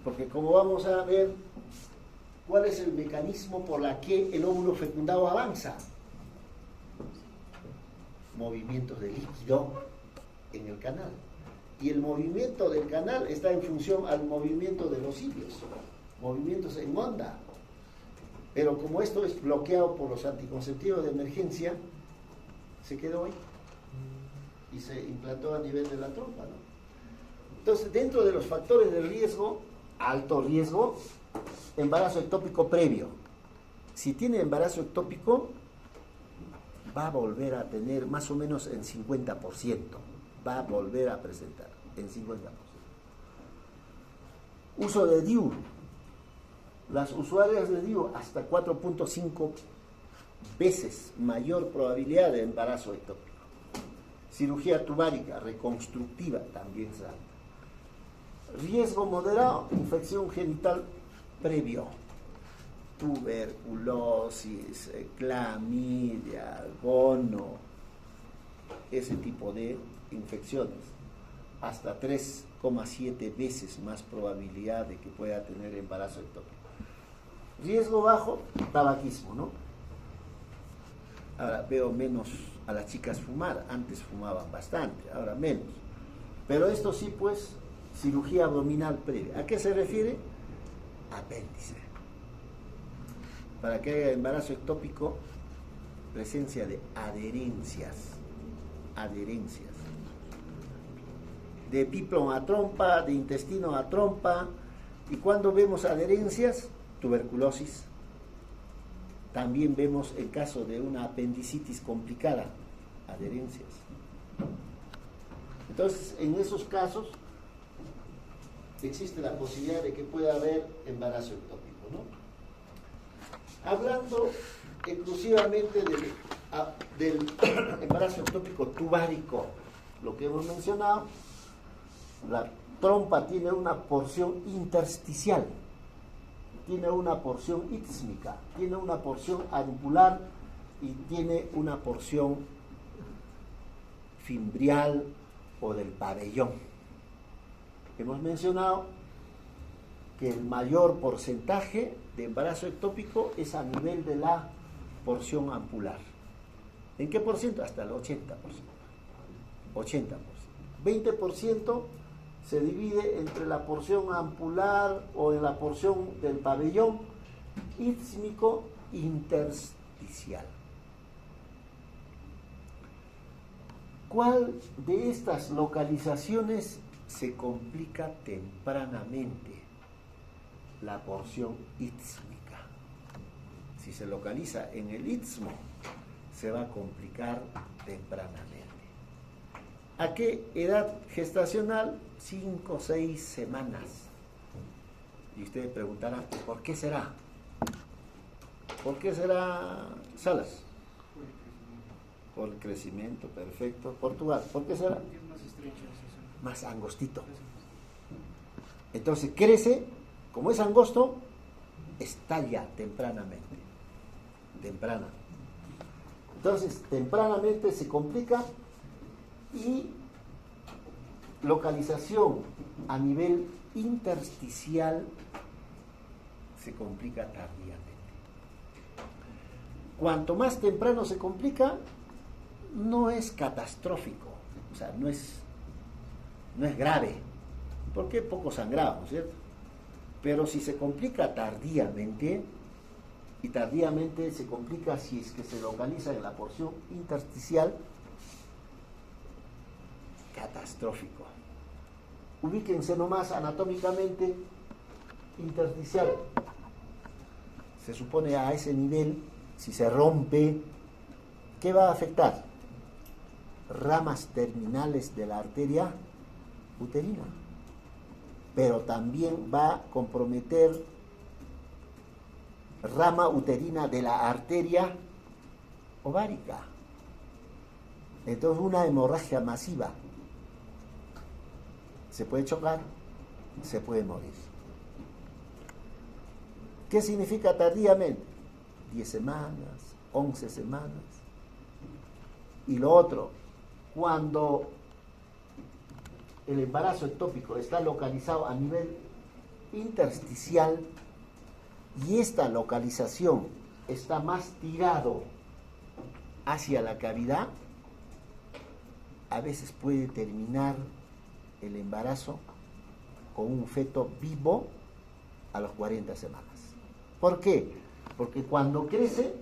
porque como vamos a ver, ¿cuál es el mecanismo por la que el óvulo fecundado avanza? Movimientos de líquido en el canal. Y el movimiento del canal está en función al movimiento de los cilios, movimientos en onda. Pero como esto es bloqueado por los anticonceptivos de emergencia, se quedó ahí y se implantó a nivel de la trompa, ¿no? Entonces, dentro de los factores de riesgo, alto riesgo, embarazo ectópico previo. Si tiene embarazo ectópico, va a volver a tener más o menos en 50%, va a volver a presentar en 50%. Uso de DIU. Las usuarias de DIU hasta 4.5 veces mayor probabilidad de embarazo ectópico. Cirugía tubárica reconstructiva también es alta. Riesgo moderado, infección genital previo, tuberculosis, clamidia, gono, ese tipo de infecciones, hasta 3,7 veces más probabilidad de que pueda tener embarazo ectópico. Riesgo bajo, tabaquismo, ¿no? Ahora veo menos a las chicas fumar, antes fumaban bastante, ahora menos. Pero esto sí, pues, cirugía abdominal previa. ¿A qué se refiere? Apéndice. Para que haya embarazo ectópico, presencia de adherencias. De píplon a trompa, de intestino a trompa. Y cuando vemos adherencias, tuberculosis. También vemos el caso de una apendicitis complicada, adherencias. Entonces, en esos casos, existe la posibilidad de que pueda haber embarazo ectópico, ¿no? Hablando exclusivamente del embarazo ectópico tubárico, lo que hemos mencionado, la trompa tiene una porción intersticial, tiene una porción ístmica, tiene una porción anular y tiene una porción fimbrial o del pabellón. Hemos mencionado que el mayor porcentaje de embarazo ectópico es a nivel de la porción ampular. ¿En qué por ciento? Hasta el 80%. 80%. 20% se divide entre la porción ampular o en la porción del pabellón ístmico intersticial. ¿Cuál de estas localizaciones se complica tempranamente? La porción ístmica. Si se localiza en el istmo, se va a complicar tempranamente. ¿A qué edad gestacional? 5 o 6 semanas. Y ustedes preguntarán, ¿por qué será? ¿Por qué será, Salas? Por el crecimiento, perfecto. Portugal, ¿por qué será? Más angostito. Entonces crece, como es angosto, estalla tempranamente. Temprana. Entonces, tempranamente se complica y localización a nivel intersticial se complica tardíamente. Cuanto más temprano se complica, no es catastrófico, o sea, no es grave, porque poco sangrado, ¿no es cierto? Pero si se complica tardíamente, y tardíamente se complica si es que se localiza en la porción intersticial, catastrófico. Ubíquense nomás anatómicamente, intersticial. Se supone a ese nivel, si se rompe, ¿qué va a afectar? Ramas terminales de la arteria uterina. pero también va a comprometer rama uterina de la arteria ovárica. Entonces una hemorragia masiva. Se puede chocar, se puede morir. ¿Qué significa tardíamente? 10 semanas, 11 semanas. Y lo otro, cuando el embarazo ectópico está localizado a nivel intersticial y esta localización está más tirado hacia la cavidad, a veces puede terminar el embarazo con un feto vivo a las 40 semanas. ¿Por qué? Porque cuando crece,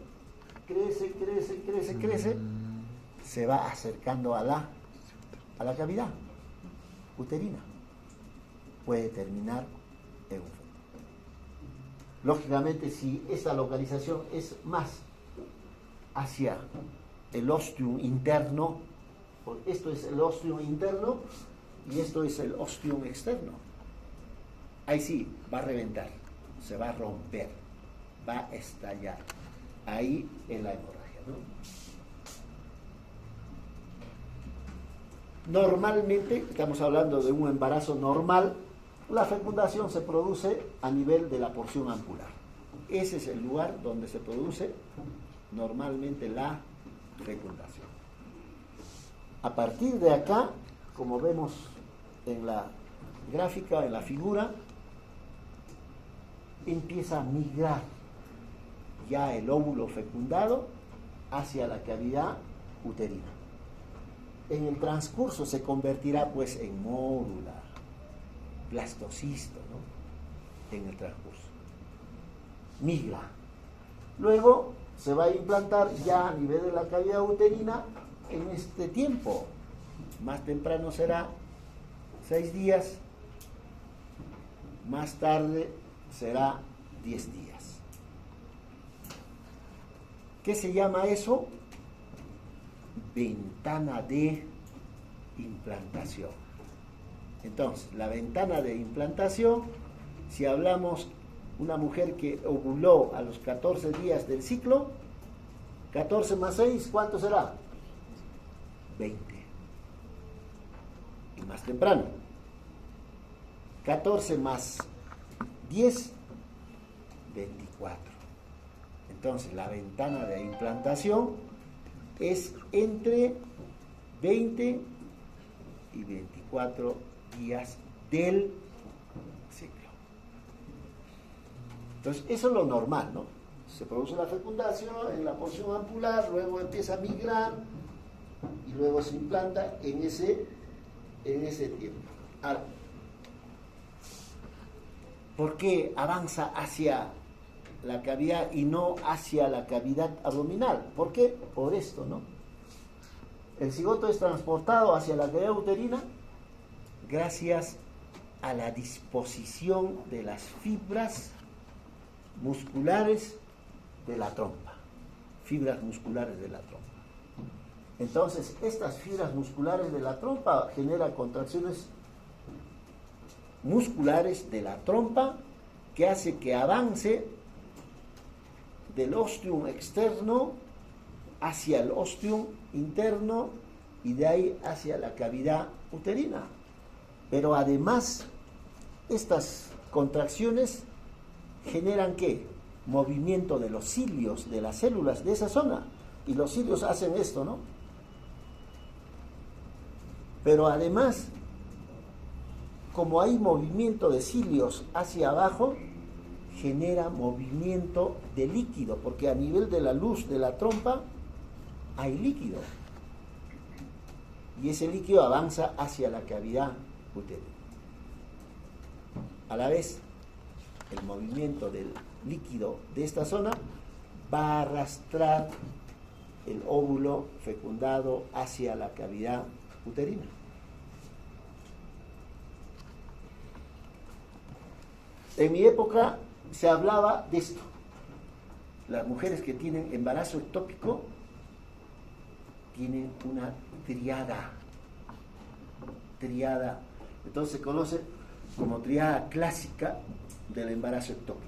se va acercando a la cavidad uterina. Puede terminar en un feto. Lógicamente, si esta localización es más hacia el ostium interno, porque esto es el ostium interno y esto es el ostium externo, ahí sí va a reventar, se va a romper, va a estallar ahí en la hemorragia, ¿no? Normalmente, estamos hablando de un embarazo normal, la fecundación se produce a nivel de la porción ampular. Ese es el lugar donde se produce normalmente la fecundación. A partir de acá, como vemos en la gráfica, en la figura, empieza a migrar ya el óvulo fecundado hacia la cavidad uterina. En el transcurso se convertirá pues en mórula, blastocisto, ¿no? En el transcurso. Migra. Luego se va a implantar ya a nivel de la cavidad uterina en este tiempo. Más temprano será 6 días, más tarde será 10 días. ¿Qué se llama eso? Ventana de implantación. Entonces, la ventana de implantación, si hablamos una mujer que ovuló a los 14 días del ciclo, 14 más 6, ¿cuánto será? 20. Y más temprano. 14 más 10, 24. Entonces, la ventana de implantación es entre 20 y 24 días del ciclo. Entonces, eso es lo normal, ¿no? Se produce la fecundación en la porción ampular, luego empieza a migrar y luego se implanta en ese tiempo. Ahora, ¿por qué avanza hacia la cavidad y no hacia la cavidad abdominal? ¿Por qué? Por esto, ¿no? El cigoto es transportado hacia la cavidad uterina gracias a la disposición de las fibras musculares de la trompa. Fibras musculares de la trompa. Entonces, estas fibras musculares de la trompa generan contracciones musculares de la trompa que hace que avance del ostium externo hacia el ostium interno y de ahí hacia la cavidad uterina. Pero además, estas contracciones generan ¿qué? Movimiento de los cilios, de las células de esa zona. Y los cilios hacen esto, ¿no? Pero además, como hay movimiento de cilios hacia abajo, genera movimiento de líquido, porque a nivel de la luz de la trompa hay líquido. Y ese líquido avanza hacia la cavidad uterina. A la vez, el movimiento del líquido de esta zona va a arrastrar el óvulo fecundado hacia la cavidad uterina. En mi época se hablaba de esto. Las mujeres que tienen embarazo ectópico tienen una triada. Entonces se conoce como triada clásica del embarazo ectópico.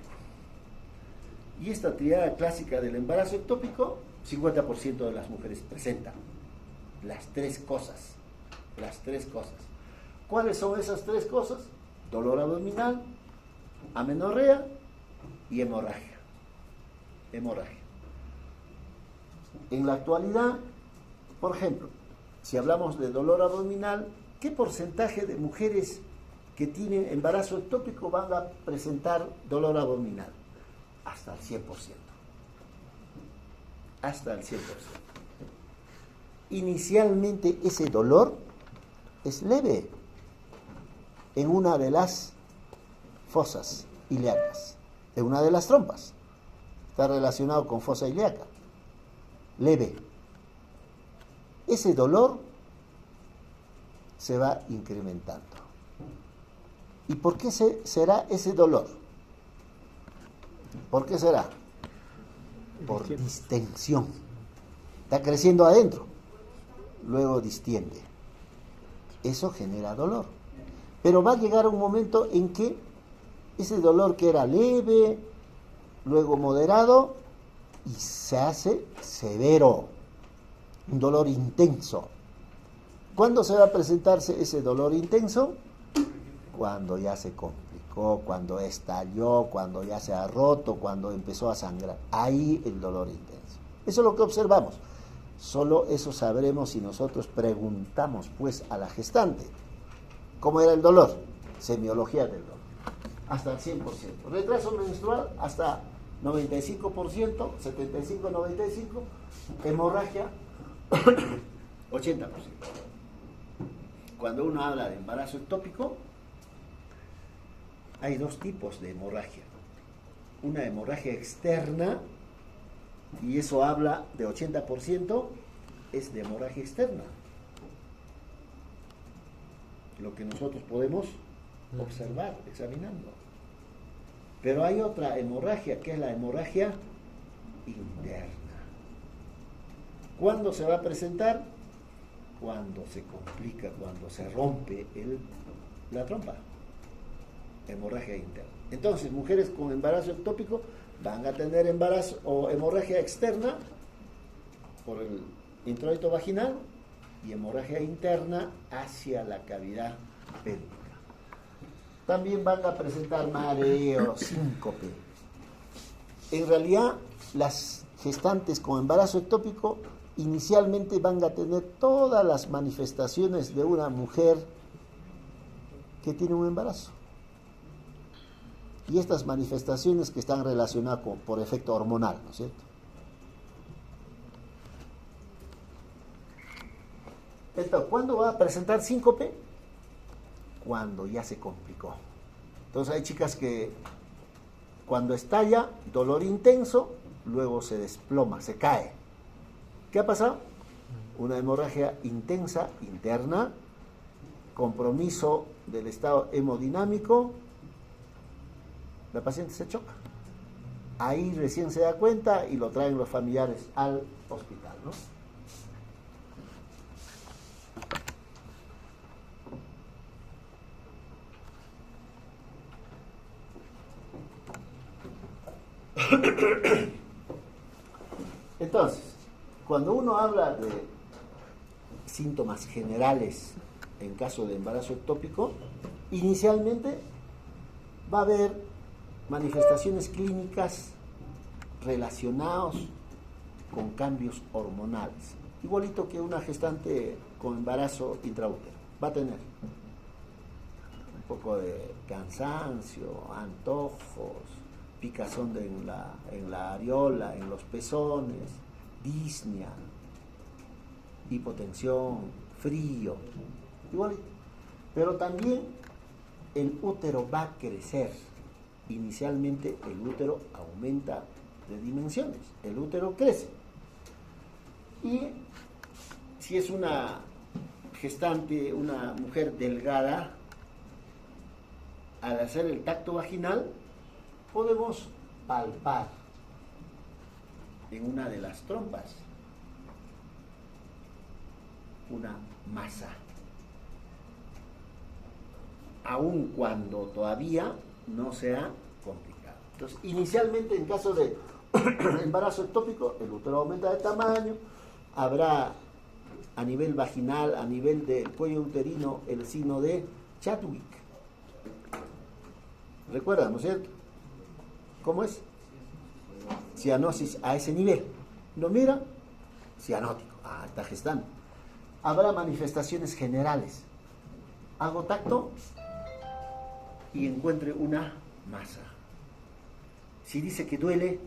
Y esta triada clásica del embarazo ectópico, 50% de las mujeres presentan las tres cosas. Las tres cosas. ¿Cuáles son esas tres cosas? Dolor abdominal, amenorrea y hemorragia. Hemorragia. En la actualidad, por ejemplo, si hablamos de dolor abdominal, ¿qué porcentaje de mujeres que tienen embarazo ectópico van a presentar dolor abdominal? Hasta el 100%. Hasta el 100%. Inicialmente ese dolor es leve en una de las fosas ilíacas, en una de las trompas. Está relacionado con fosa ilíaca. Leve. Ese dolor se va incrementando. ¿Y por qué será ese dolor? ¿Por qué será? Por distensión. Está creciendo adentro, luego distiende. Eso genera dolor. Pero va a llegar un momento en que ese dolor que era leve, luego moderado, y se hace severo, un dolor intenso. ¿Cuándo se va a presentarse ese dolor intenso? Cuando ya se complicó, cuando estalló, cuando ya se ha roto, cuando empezó a sangrar. Ahí el dolor intenso. Eso es lo que observamos. Solo eso sabremos si nosotros preguntamos pues a la gestante cómo era el dolor. Semiología del dolor. Hasta el 100%. Retraso menstrual hasta 95%, 75-95%. Hemorragia 80%. Cuando uno habla de embarazo ectópico, hay dos tipos de hemorragia. Una hemorragia externa, y eso habla de 80%, es de hemorragia externa. Lo que nosotros podemos observar, examinando. Pero hay otra hemorragia, que es la hemorragia interna. ¿Cuándo se va a presentar? Cuando se complica, cuando se rompe la trompa. Hemorragia interna. Entonces, mujeres con embarazo ectópico van a tener embarazo o hemorragia externa por el introito vaginal y hemorragia interna hacia la cavidad pélvica. También van a presentar mareo, síncope. En realidad, las gestantes con embarazo ectópico inicialmente van a tener todas las manifestaciones de una mujer que tiene un embarazo. Y estas manifestaciones que están relacionadas por efecto hormonal, ¿no es cierto? Entonces, ¿cuándo va a presentar síncope? Cuando ya se complicó. Entonces hay chicas que cuando estalla, dolor intenso, luego se desploma, se cae. ¿Qué ha pasado? Una hemorragia intensa, interna, compromiso del estado hemodinámico, la paciente se choca. Ahí recién se da cuenta y lo traen los familiares al hospital, ¿no? Entonces, cuando uno habla de síntomas generales en caso de embarazo ectópico, inicialmente va a haber manifestaciones clínicas relacionadas con cambios hormonales, igualito que una gestante con embarazo intraútero. Va a tener un poco de cansancio, antojos, picazón en la areola, en los pezones, disnea, hipotensión, frío, igualito. Pero también el útero va a crecer. Inicialmente el útero aumenta de dimensiones, el útero crece. Y si es una gestante, una mujer delgada, al hacer el tacto vaginal, podemos palpar en una de las trompas una masa. aun cuando todavía no sea complicado. Entonces, inicialmente en caso de embarazo ectópico, el útero aumenta de tamaño, habrá a nivel vaginal, a nivel del cuello uterino, el signo de Chadwick. ¿Recuerdan, no es cierto? ¿Cómo es? Cianosis a ese nivel. ¿No mira? Cianótico. Ah, está gestando. Habrá manifestaciones generales. Hago tacto y encuentre una masa. Si dice que duele,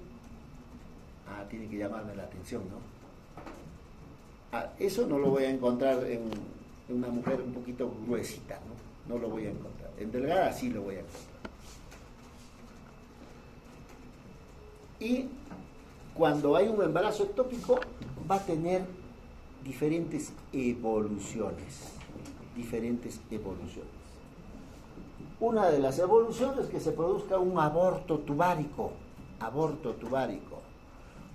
tiene que llamarme la atención, ¿no? Eso no lo voy a encontrar en una mujer un poquito gruesita, ¿no? No lo voy a encontrar. En delgada sí lo voy a encontrar. Y cuando hay un embarazo ectópico va a tener diferentes evoluciones. Una de las evoluciones es que se produzca un aborto tubárico.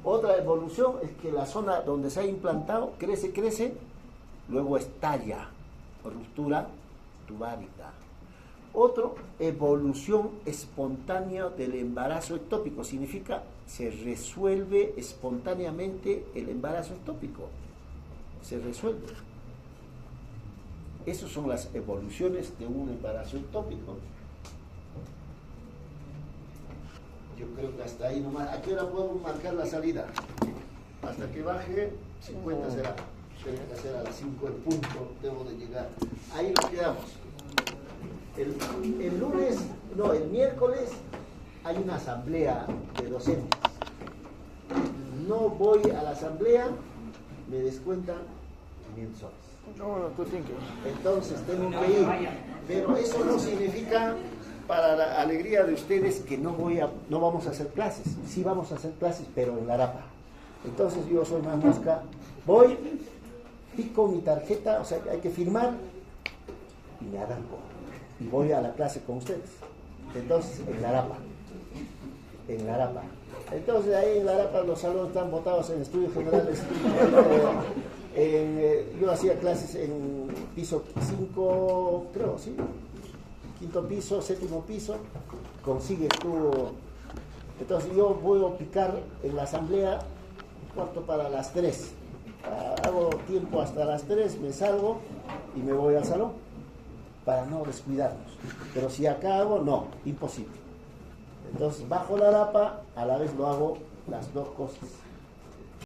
Otra evolución es que la zona donde se ha implantado crece, luego estalla, ruptura tubárica. Otra evolución espontánea del embarazo ectópico significa se resuelve espontáneamente el embarazo ectópico. Se resuelve. Esas son las evoluciones de un embarazo ectópico. Yo creo que hasta ahí nomás. ¿A qué hora podemos marcar la salida? Hasta que baje 50 será. Tiene que hacer a las 5 en punto. Debo de llegar. Ahí nos quedamos. El miércoles hay una asamblea de docentes. No voy a la asamblea, me descuentan 500 soles. Entonces tengo que ir. Pero eso no significa, para la alegría de ustedes, que no vamos a hacer clases. Sí vamos a hacer clases, pero en la Arapa. Entonces yo soy más mosca. Voy, pico mi tarjeta, o sea, hay que firmar y me arranco. Y voy a la clase con ustedes. Entonces, en la Arapa. Entonces, ahí en la Arapa los salones están botados en estudios generales. Yo hacía clases en piso 5, creo, sí. 5º piso, 7º piso. Consigues tú. Entonces, yo voy a picar en la asamblea 2:45. Hago tiempo hasta las 3, me salgo y me voy al salón, para no descuidarnos. Pero si acá hago, no, imposible. Entonces bajo la Arapa, a la vez lo hago las dos cosas.